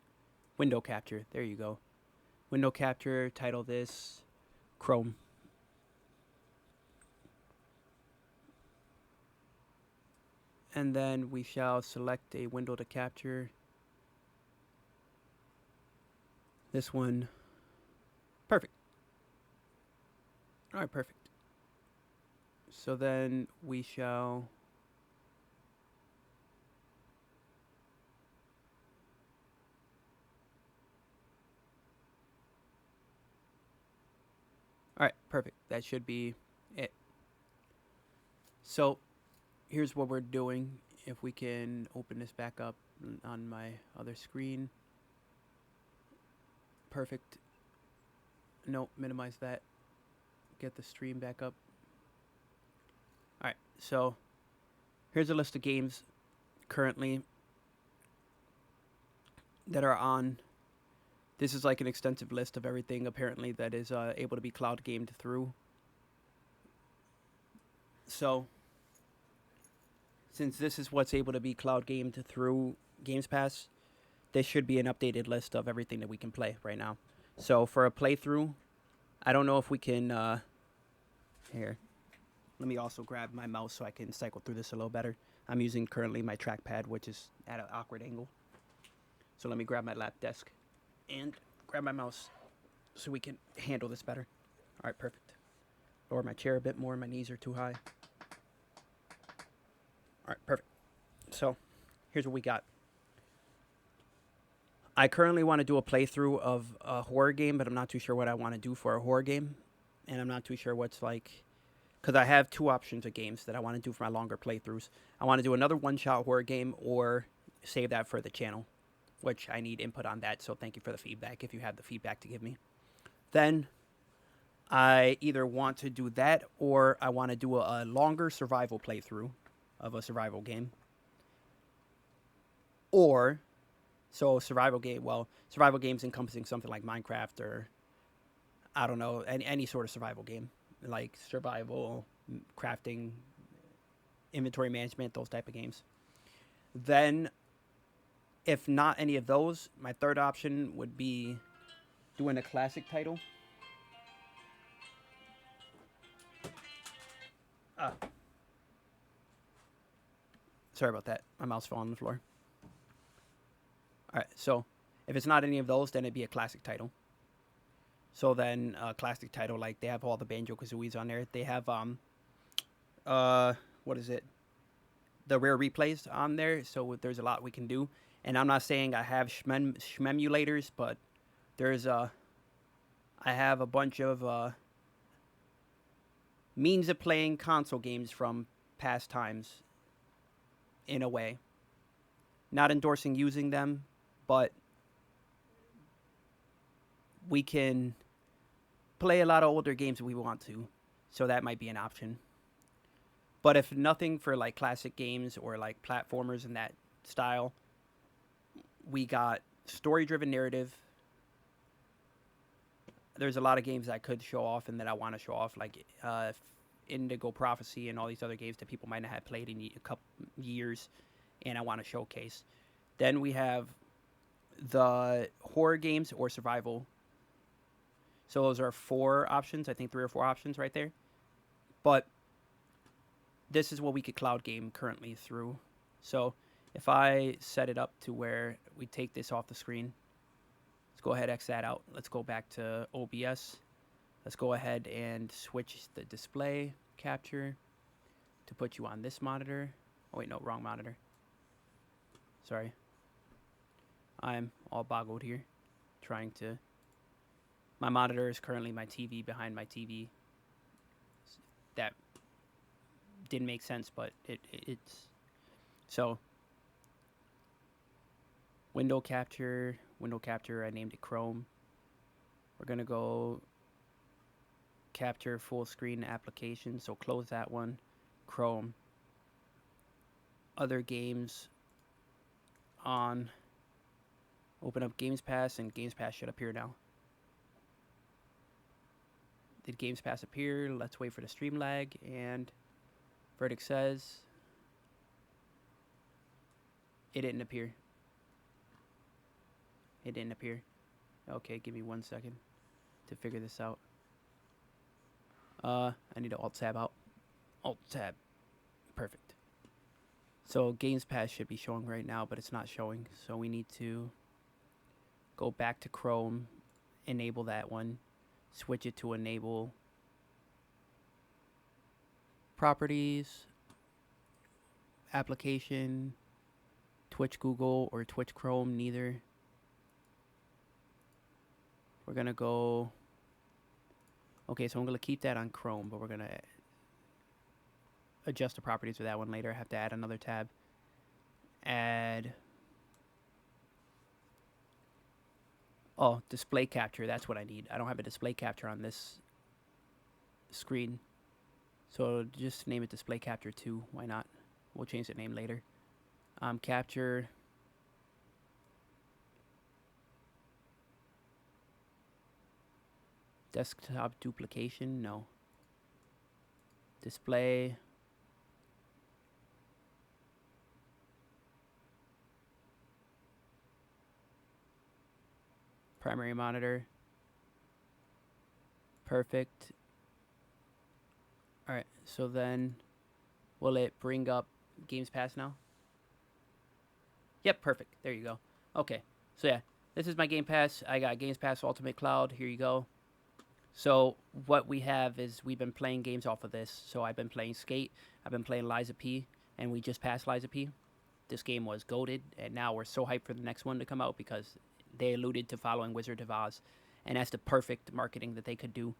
[SPEAKER 1] window capture. There you go. Window capture, title this Chrome. And then we shall select a window to capture. This one, Perfect. All right, perfect. So then we shall... All right, perfect. That should be it. So here's what we're doing. If we can open this back up on my other screen. Perfect. No, minimize that. Get the stream back up. All right, so here's a list of games currently that are on. This is like an extensive list of everything apparently that is able to be cloud gamed through. So since this is what's able to be cloud gamed through Games Pass, this should be an updated list of everything that we can play right now. So for a playthrough, I don't know if we can... here, let me also grab my mouse so I can cycle through this a little better. I'm using currently my trackpad, which is at an awkward angle. So let me grab my lap desk and grab my mouse so we can handle this better. All right, perfect. Lower my chair a bit more. My knees are too high. All right, perfect. So here's what we got. I currently want to do a playthrough of a horror game, but I'm not too sure what I want to do for a horror game. And I'm not too sure what's like... Because I have two options of games that I want to do for my longer playthroughs. I want to do another one-shot horror game or save that for the channel, which I need input on that. So thank you for the feedback if you have the feedback to give me. Then I either want to do that or I want to do a longer survival playthrough of a survival game. Or, so survival game, well, survival games encompassing something like Minecraft or, I don't know, any sort of survival game. Like survival, crafting, inventory management, those type of games. Then, if not any of those, my third option would be doing a classic title. Sorry about that. My mouse fell on the floor. Alright, so if it's not any of those, then it'd be a classic title. So then a classic title, like they have all the Banjo-Kazooies on there. They have, what is it? The rare replays on there. So there's a lot we can do. And I'm not saying I have shmemulators, but there's I have a bunch of means of playing console games from past times, in a way. Not endorsing using them, but we can play a lot of older games if we want to, so that might be an option. But if nothing for like classic games or like platformers in that style, we got story-driven narrative. There's a lot of games that I could show off and that I want to show off, like Indigo Prophecy and all these other games that people might not have played in a couple years, and I want to showcase. Then we have the horror games or survival. So those are 4 options. I think 3 or 4 options right there. But this is what we could cloud game currently through. So if I set it up to where we take this off the screen, let's go ahead and X that out. Let's go back to OBS. Let's go ahead and switch the display capture to put you on this monitor. Oh wait, no, wrong monitor. Sorry. I'm all boggled here, trying to... My monitor is currently my TV behind my TV. That didn't make sense, but it's... So, window capture, I named it Chrome. We're going to go capture full screen application, so close that one, Chrome. Other games on, open up Games Pass, and Games Pass should appear now. Did Games Pass appear? Let's wait for the stream lag, and verdict says it didn't appear. It didn't appear. Okay, give me 1 second to figure this out. I need to Alt-Tab out. Alt-Tab. Perfect. So Games Pass should be showing right now, but it's not showing. So we need to go back to Chrome, enable that one, switch it to enable properties, application, Twitch Google or Twitch Chrome, neither. We're gonna go, okay, so I'm gonna keep that on Chrome, but we're gonna adjust the properties for that one later. I have to add another tab. Add, oh, display capture, that's what I need. I don't have a display capture on this screen. So just name it display capture 2, why not? We'll change the name later. Capture, desktop duplication, no. Display, primary monitor, perfect. Alright, so then will it bring up Games Pass now? Yep, perfect. There you go. Okay, so yeah, this is my Game Pass. I got Games Pass Ultimate Cloud. Here you go. So what we have is we've been playing games off of this. So I've been playing Skate. I've been playing Liza P. And we just passed Liza P. This game was goated. And now we're so hyped for the next one to come out because they alluded to following Wizard of Oz. And that's the perfect marketing that they could do.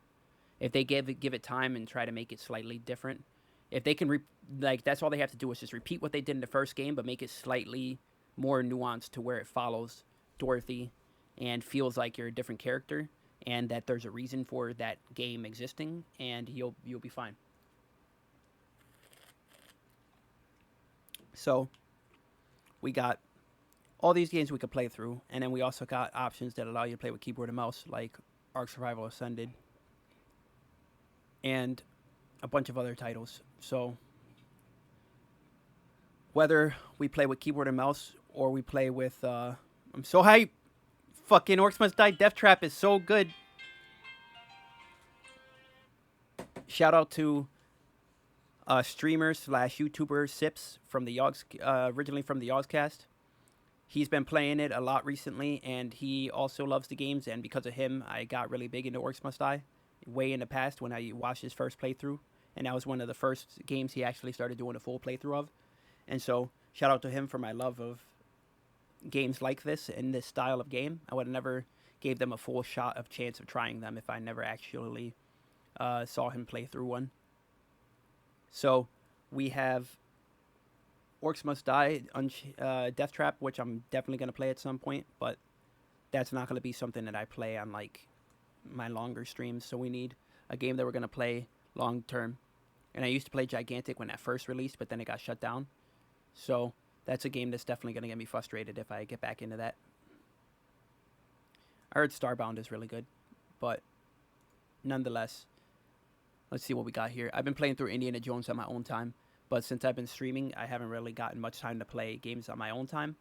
[SPEAKER 1] If they give it time and try to make it slightly different. If they can, like, that's all they have to do is just repeat what they did in the first game, but make it slightly more nuanced to where it follows Dorothy and feels like you're a different character and that there's a reason for that game existing, and you'll be fine. So we got all these games we could play through, and then we also got options that allow you to play with keyboard and mouse, like Ark Survival Ascended and a bunch of other titles. So whether we play with keyboard and mouse or we play with I'm so hyped. Fucking Orcs Must Die Death Trap is so good. Shout out to streamer slash YouTuber Sips from the Yogs, originally from the Yogscast. He's been playing it a lot recently, and he also loves the games, and because of him, I got really big into Orcs Must Die way in the past when I watched his first playthrough, and that was one of the first games he actually started doing a full playthrough of. And so, shout out to him for my love of games like this and this style of game. I would have never gave them a full shot of chance of trying them if I never actually saw him play through one. So we have Orcs Must Die, Death Trap, which I'm definitely going to play at some point, but that's not going to be something that I play on like my longer streams. So we need a game that we're going to play long term. And I used to play Gigantic when that first released, but then it got shut down. So that's a game that's definitely going to get me frustrated if I get back into that. I heard Starbound is really good, but nonetheless, let's see what we got here. I've been playing through Indiana Jones on my own time, but since I've been streaming, I haven't really gotten much time to play games on my own time,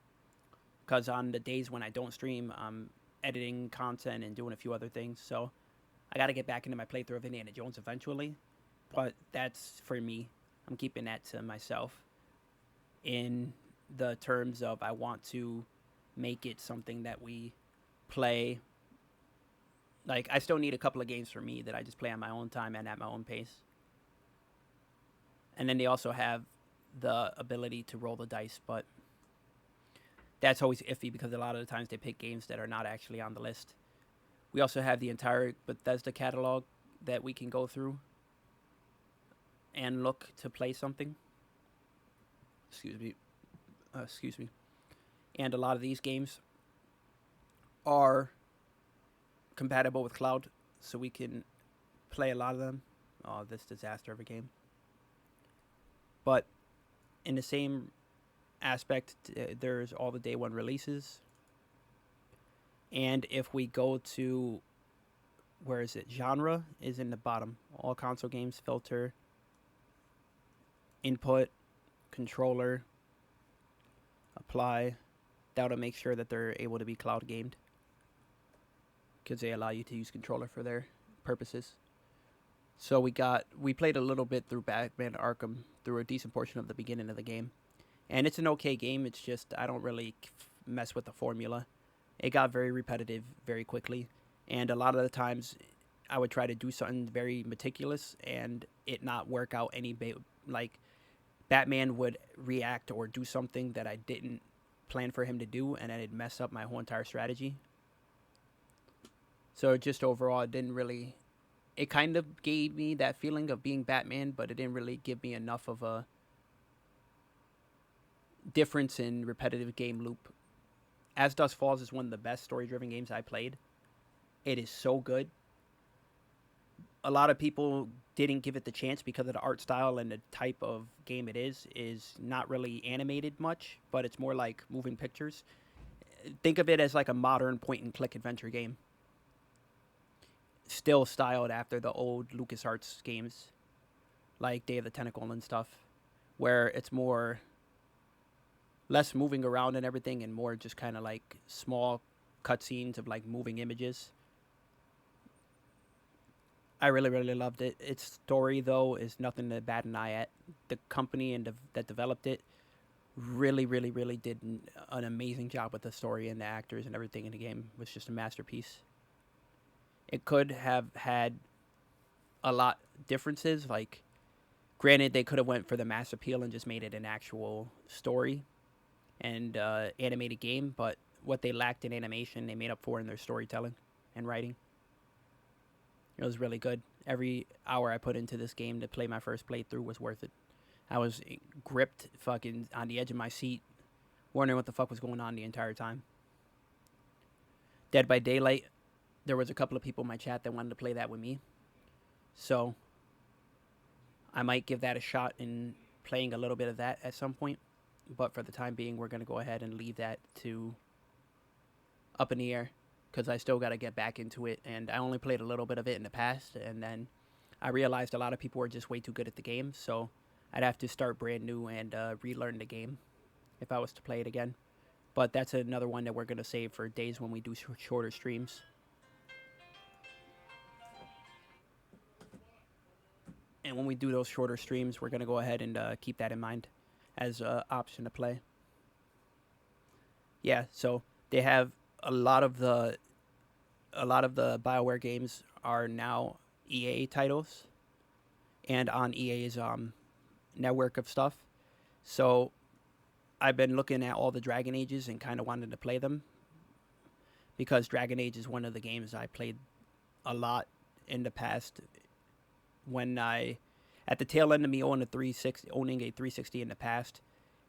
[SPEAKER 1] because on the days when I don't stream, I'm editing content and doing a few other things, so I got to get back into my playthrough of Indiana Jones eventually, but that's for me. I'm keeping that to myself in the terms of I want to make it something that we play. Like, I still need a couple of games for me that I just play on my own time and at my own pace. And then they also have the ability to roll the dice, but that's always iffy because a lot of the times they pick games that are not actually on the list. We also have the entire Bethesda catalog that we can go through and look to play something. Excuse me. And a lot of these games are compatible with cloud, so we can play a lot of them. Oh, this disaster of a game. But in the same aspect, there's all the day one releases. And if we go to, where is it? Genre is in the bottom. All console games, filter, input, controller, apply. That'll make sure that they're able to be cloud gamed, because they allow you to use controller for their purposes. So we played a little bit through Batman Arkham, through a decent portion of the beginning of the game. And it's an okay game, it's just I don't really mess with the formula. It got very repetitive very quickly, and a lot of the times I would try to do something very meticulous and it not work out like Batman would react or do something that I didn't plan for him to do, and then it'd mess up my whole entire strategy. So just overall, it didn't really. It kind of gave me that feeling of being Batman, but it didn't really give me enough of a difference in repetitive game loop. As Dusk Falls is one of the best story-driven games I played. It is so good. A lot of people didn't give it the chance because of the art style and the type of game it is not really animated much, but it's more like moving pictures. Think of it as like a modern point-and-click adventure game. Still styled after the old LucasArts games, like Day of the Tentacle and stuff, where it's more less moving around and everything and more just kind of like small cutscenes of like moving images. I really, really loved it. Its story, though, is nothing to bat an eye at. The company that developed it really, really, really did an amazing job with the story, and the actors and everything in the game was just a masterpiece. It could have had a lot differences. Like, granted, they could have went for the mass appeal and just made it an actual story and animated game, but what they lacked in animation, they made up for in their storytelling and writing. It was really good. Every hour I put into this game to play my first playthrough was worth it. I was gripped fucking on the edge of my seat, wondering what the fuck was going on the entire time. Dead by Daylight, there was a couple of people in my chat that wanted to play that with me. So I might give that a shot in playing a little bit of that at some point. But for the time being, we're going to go ahead and leave that to up in the air, because I still got to get back into it, and I only played a little bit of it in the past, and then I realized a lot of people were just way too good at the game, so I'd have to start brand new and relearn the game if I was to play it again. But that's another one that we're going to save for days when we do shorter streams. And when we do those shorter streams, we're going to go ahead and keep that in mind as an option to play. Yeah, so they have a lot of the BioWare games are now EA titles and on EA's network of stuff. So I've been looking at all the Dragon Ages and kind of wanted to play them, because Dragon Age is one of the games I played a lot in the past. When at the tail end of me owning a 360 in the past,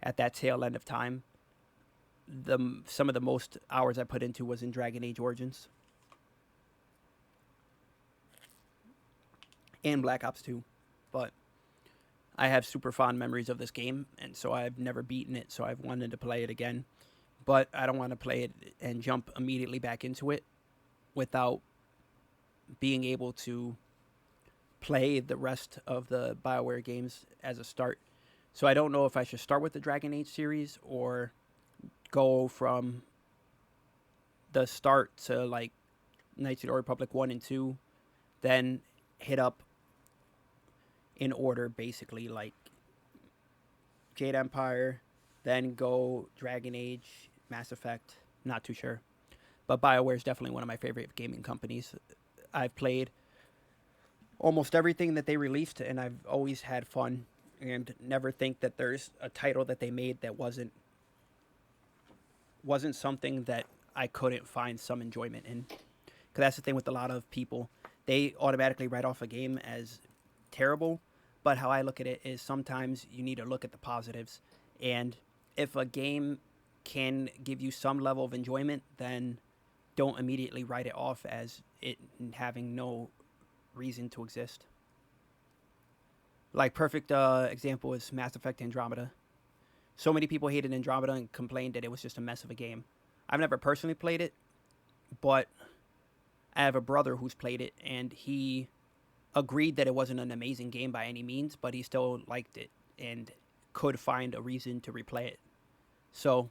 [SPEAKER 1] at that tail end of time, some of the most hours I put into was in Dragon Age Origins and Black Ops 2. But I have super fond memories of this game, and so I've never beaten it, so I've wanted to play it again. But I don't want to play it and jump immediately back into it without being able to play the rest of the BioWare games as a start. So I don't know if I should start with the Dragon Age series or go from the start to like Knights of the Old Republic 1 and 2, then hit up in order basically like Jade Empire, then go Dragon Age, Mass Effect, not too sure. But BioWare is definitely one of my favorite gaming companies. I've played almost everything that they released, and I've always had fun, and never think that there's a title that they made that wasn't something that I couldn't find some enjoyment in. Because that's the thing with a lot of people. They automatically write off a game as terrible, but how I look at it is sometimes you need to look at the positives. And if a game can give you some level of enjoyment, then don't immediately write it off as it having no reason to exist. Like, perfect example is Mass Effect Andromeda. So many people hated Andromeda and complained that it was just a mess of a game. I've never personally played it, but I have a brother who's played it, and he agreed that it wasn't an amazing game by any means, but he still liked it and could find a reason to replay it. So,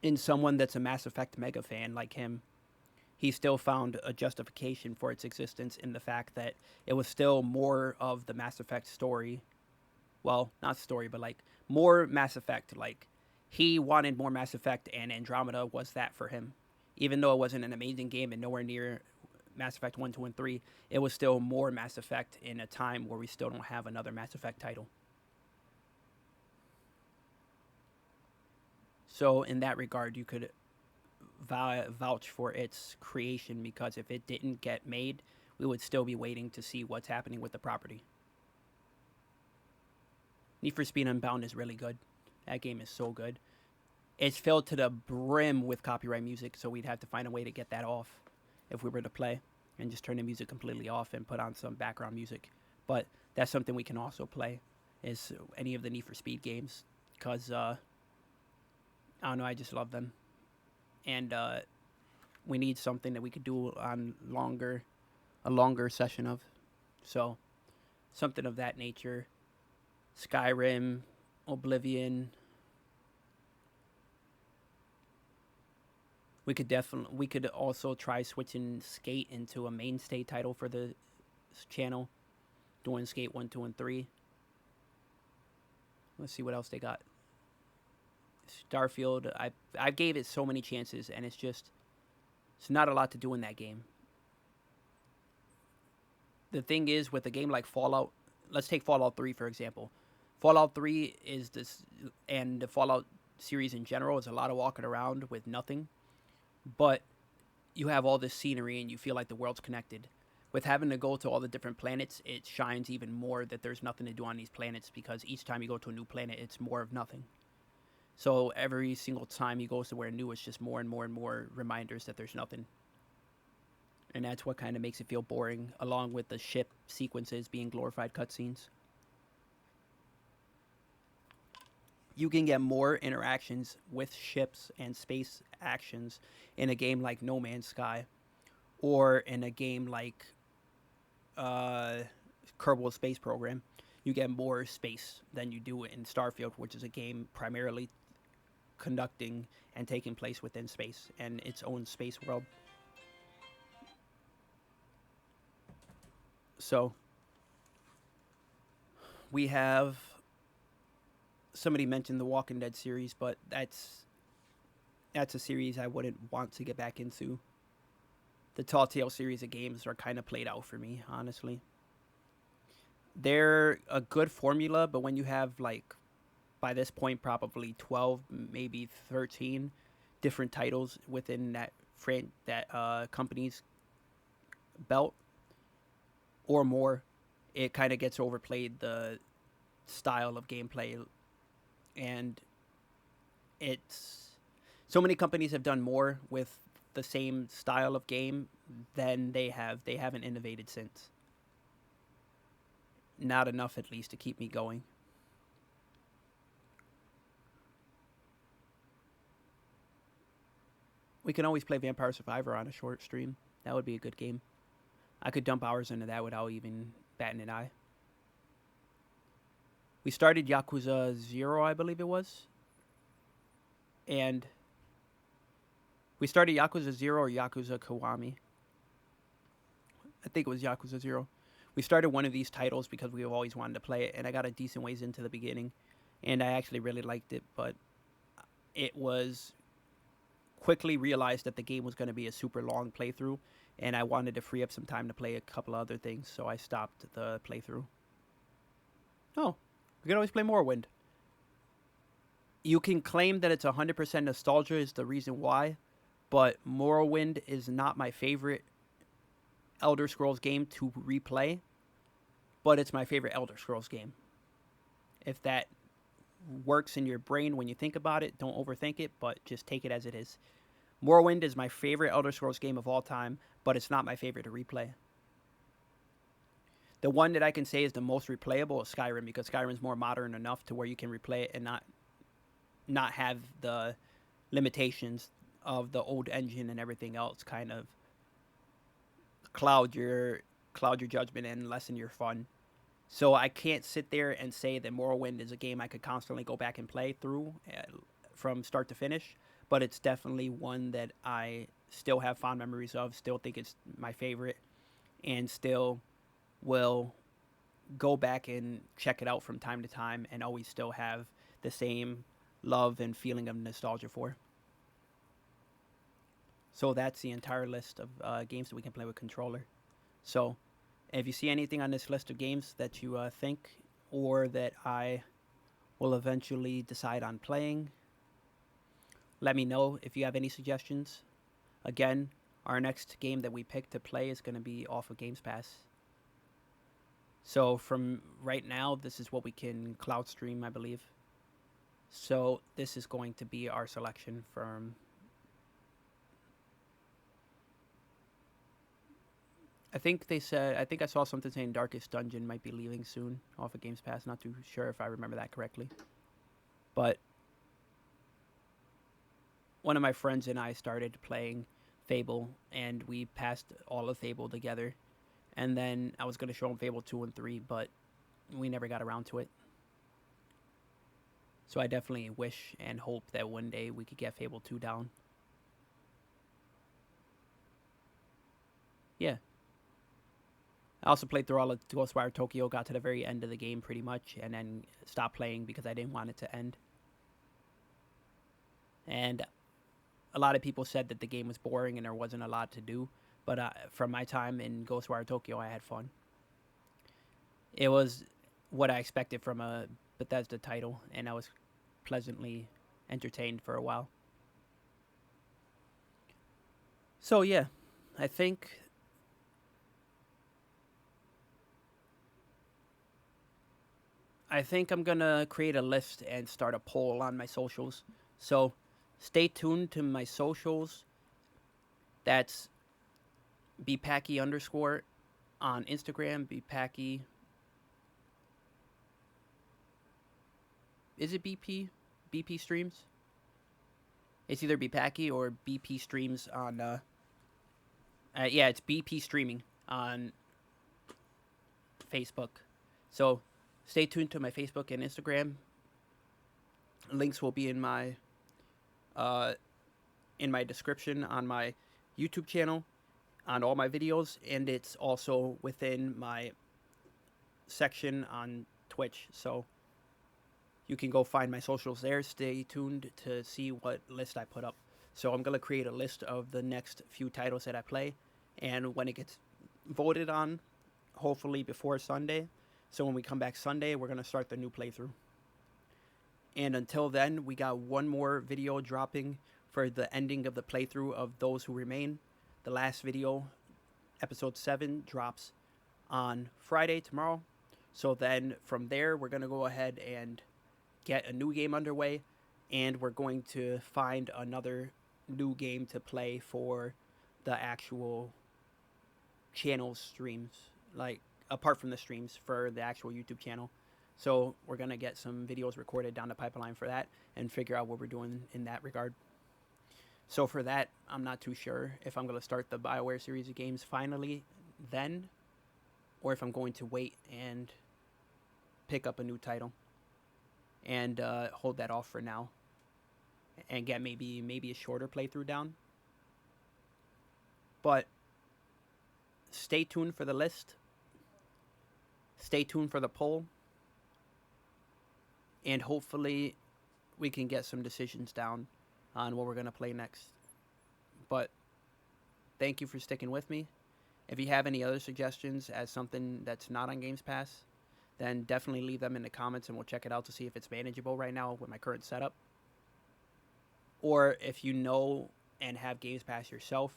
[SPEAKER 1] in someone that's a Mass Effect mega fan like him, he still found a justification for its existence in the fact that it was still more of the Mass Effect story. Well, not story, but like more Mass Effect. Like, he wanted more Mass Effect, and Andromeda was that for him. Even though it wasn't an amazing game and nowhere near Mass Effect 1, 2, and 3, it was still more Mass Effect in a time where we still don't have another Mass Effect title. So in that regard, you could vouch for its creation, because if it didn't get made, we would still be waiting to see what's happening with the property. Need for Speed Unbound is really good. That game is so good. It's filled to the brim with copyright music, so we'd have to find a way to get that off if we were to play, and just turn the music completely off and put on some background music. But that's something we can also play, is any of the Need for Speed games, because I don't know, I just love them. And we need something that we could do on a longer session of. So something of that nature. Skyrim, Oblivion. We could also try switching Skate into a mainstay title for the channel, doing Skate 1, 2, and 3. Let's see what else they got. Starfield, I gave it so many chances, and it's not a lot to do in that game. The thing is, with a game like Fallout, let's take Fallout 3 for example. Fallout 3 is this, and the Fallout series in general, is a lot of walking around with nothing. But you have all this scenery and you feel like the world's connected. With having to go to all the different planets, it shines even more that there's nothing to do on these planets, because each time you go to a new planet, it's more of nothing. So every single time he goes to where new, it's just more and more and more reminders that there's nothing. And that's what kind of makes it feel boring, along with the ship sequences being glorified cutscenes. You can get more interactions with ships and space actions in a game like No Man's Sky, or in a game like Kerbal Space Program. You get more space than you do in Starfield, which is a game primarily conducting and taking place within space and its own space world. So we have, somebody mentioned the Walking Dead series, but that's a series I wouldn't want to get back into. The Telltale series of games are kind of played out for me, honestly. They're a good formula, but when you have, like, by this point, probably 12, maybe 13 different titles within that company's belt or more, it kind of gets overplayed, the style of gameplay. And it's, so many companies have done more with the same style of game than they haven't innovated since. Not enough, at least, to keep me going. We can always play Vampire Survivor on a short stream. That would be a good game. I could dump hours into that without even batting an eye. We started Yakuza 0, I believe it was. And we started Yakuza 0 or Yakuza Kiwami. I think it was Yakuza 0. We started one of these titles because we have always wanted to play it, and I got a decent ways into the beginning, and I actually really liked it, but it was quickly realized that the game was going to be a super long playthrough, and I wanted to free up some time to play a couple other things, so I stopped the playthrough. Oh, we can always play Morrowind. You can claim that it's 100% nostalgia is the reason why, but Morrowind is not my favorite Elder Scrolls game to replay, but it's my favorite Elder Scrolls game. If that works in your brain when you think about it, don't overthink it, but just take it as it is. Morrowind is my favorite Elder Scrolls game of all time, but it's not my favorite to replay. The one that I can say is the most replayable is Skyrim, because Skyrim is more modern enough to where you can replay it and not have the limitations of the old engine and everything else kind of cloud your judgment and lessen your fun. So I can't sit there and say that Morrowind is a game I could constantly go back and play through from start to finish, but it's definitely one that I still have fond memories of, still think it's my favorite, and still will go back and check it out from time to time and always still have the same love and feeling of nostalgia for. So that's the entire list of games that we can play with controller. So if you see anything on this list of games that you think or that I will eventually decide on playing, let me know if you have any suggestions. Again, our next game that we pick to play is going to be off of Games Pass. So from right now, this is what we can cloud stream, I believe. So this is going to be our selection from... I think I saw something saying Darkest Dungeon might be leaving soon off of Games Pass. Not too sure if I remember that correctly. But one of my friends and I started playing Fable, and we passed all of Fable together. And then I was going to show him Fable 2 and 3, but we never got around to it. So I definitely wish and hope that one day we could get Fable 2 down. Yeah. I also played through all of Ghostwire Tokyo, got to the very end of the game pretty much, and then stopped playing because I didn't want it to end. And a lot of people said that the game was boring and there wasn't a lot to do, but from my time in Ghostwire Tokyo, I had fun. It was what I expected from a Bethesda title, and I was pleasantly entertained for a while. So yeah, I think I'm gonna create a list and start a poll on my socials. So stay tuned to my socials. That's bpacky_ on Instagram, bpacky. Is it BP? BP Streams? It's either bpacky or BP Streams on, yeah, it's BP Streaming on Facebook. So stay tuned to my Facebook and Instagram. Links will be in my description on my YouTube channel, on all my videos, and it's also within my section on Twitch. So you can go find my socials there. Stay tuned to see what list I put up. So I'm going to create a list of the next few titles that I play, and when it gets voted on, hopefully before Sunday. So when we come back Sunday, we're going to start the new playthrough. And until then, we got one more video dropping for the ending of the playthrough of Those Who Remain. The last video, episode 7, drops on Friday, tomorrow. So then from there, we're going to go ahead and get a new game underway, and we're going to find another new game to play for the actual channel streams, like apart from the streams for the actual YouTube channel. So we're going to get some videos recorded down the pipeline for that and figure out what we're doing in that regard. So for that, I'm not too sure if I'm going to start the BioWare series of games finally then, or if I'm going to wait and pick up a new title and hold that off for now and get maybe a shorter playthrough down. But stay tuned for the list. Stay tuned for the poll. And hopefully we can get some decisions down on what we're going to play next. But thank you for sticking with me. If you have any other suggestions as something that's not on Games Pass, then definitely leave them in the comments and we'll check it out to see if it's manageable right now with my current setup. Or if you know and have Games Pass yourself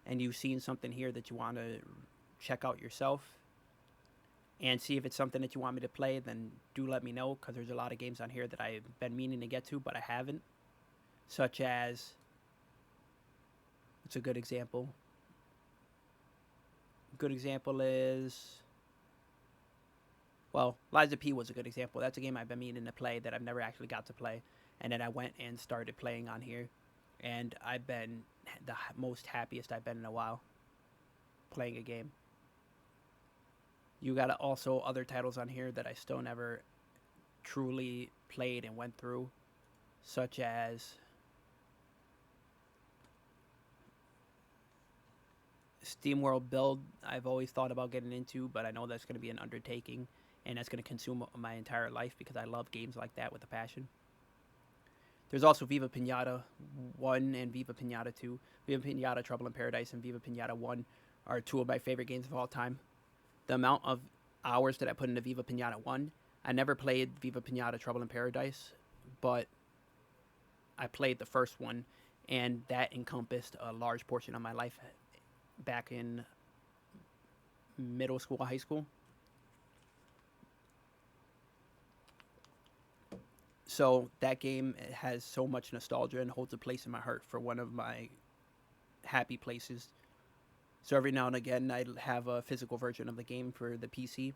[SPEAKER 1] and you've seen something here that you want to check out yourself and see if it's something that you want me to play, then do let me know, because there's a lot of games on here that I've been meaning to get to, but I haven't. Such as, it's a good example. Good example is, well, Liza P was a good example. That's a game I've been meaning to play that I've never actually got to play. And then I went and started playing on here. And I've been the most happiest I've been in a while playing a game. You got also other titles on here that I still never truly played and went through, such as SteamWorld Build. I've always thought about getting into, but I know that's going to be an undertaking, and that's going to consume my entire life because I love games like that with a passion. There's also Viva Pinata 1 and Viva Pinata 2. Viva Pinata Trouble in Paradise and Viva Pinata 1 are two of my favorite games of all time. The amount of hours that I put into Viva Pinata 1, I never played Viva Pinata Trouble in Paradise, but I played the first one, and that encompassed a large portion of my life back in middle school, high school. So that game has so much nostalgia and holds a place in my heart for one of my happy places. So every now and again, I have a physical version of the game for the PC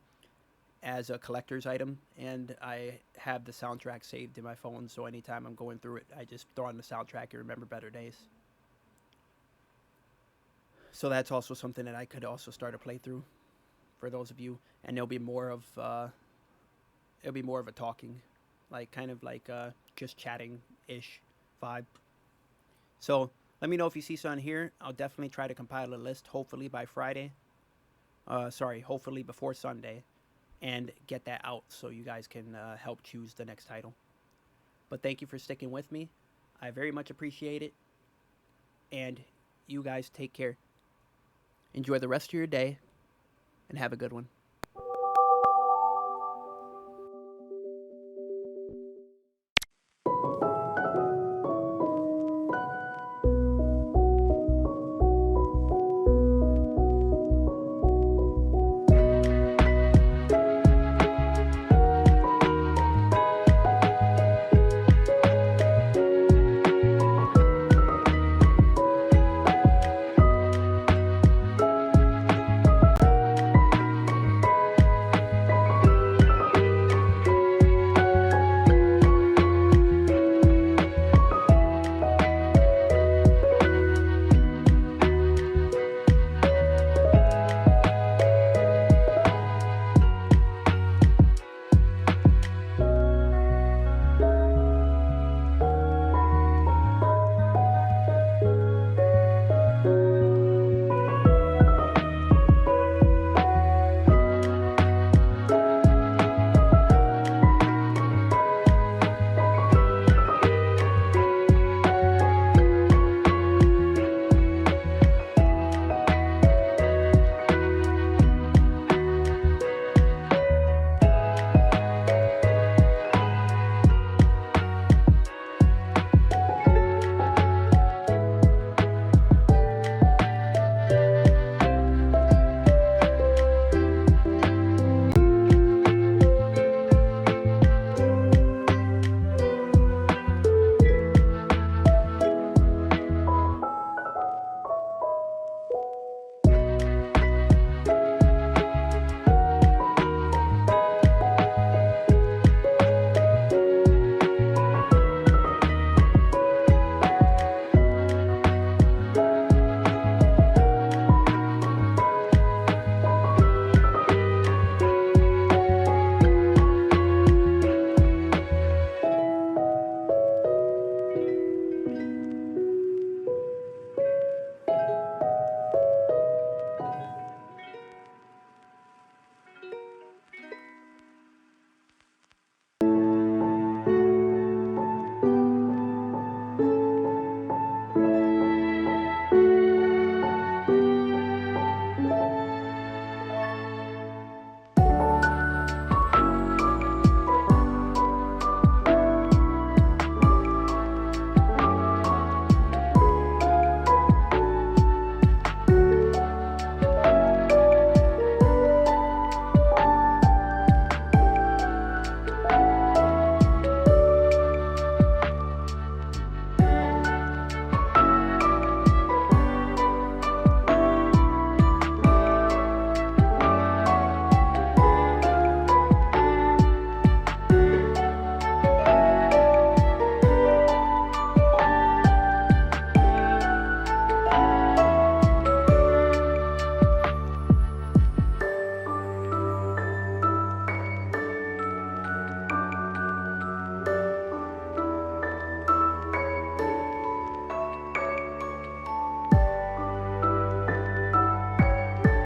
[SPEAKER 1] as a collector's item, and I have the soundtrack saved in my phone, so anytime I'm going through it, I just throw on the soundtrack and remember better days. So that's also something that I could also start a playthrough for those of you, and it'll be more of a talking, like kind of like just chatting-ish vibe. So let me know if you see something here. I'll definitely try to compile a list, hopefully by Friday. Hopefully before Sunday, and get that out so you guys can help choose the next title. But thank you for sticking with me. I very much appreciate it. And you guys take care. Enjoy the rest of your day, and have a good one.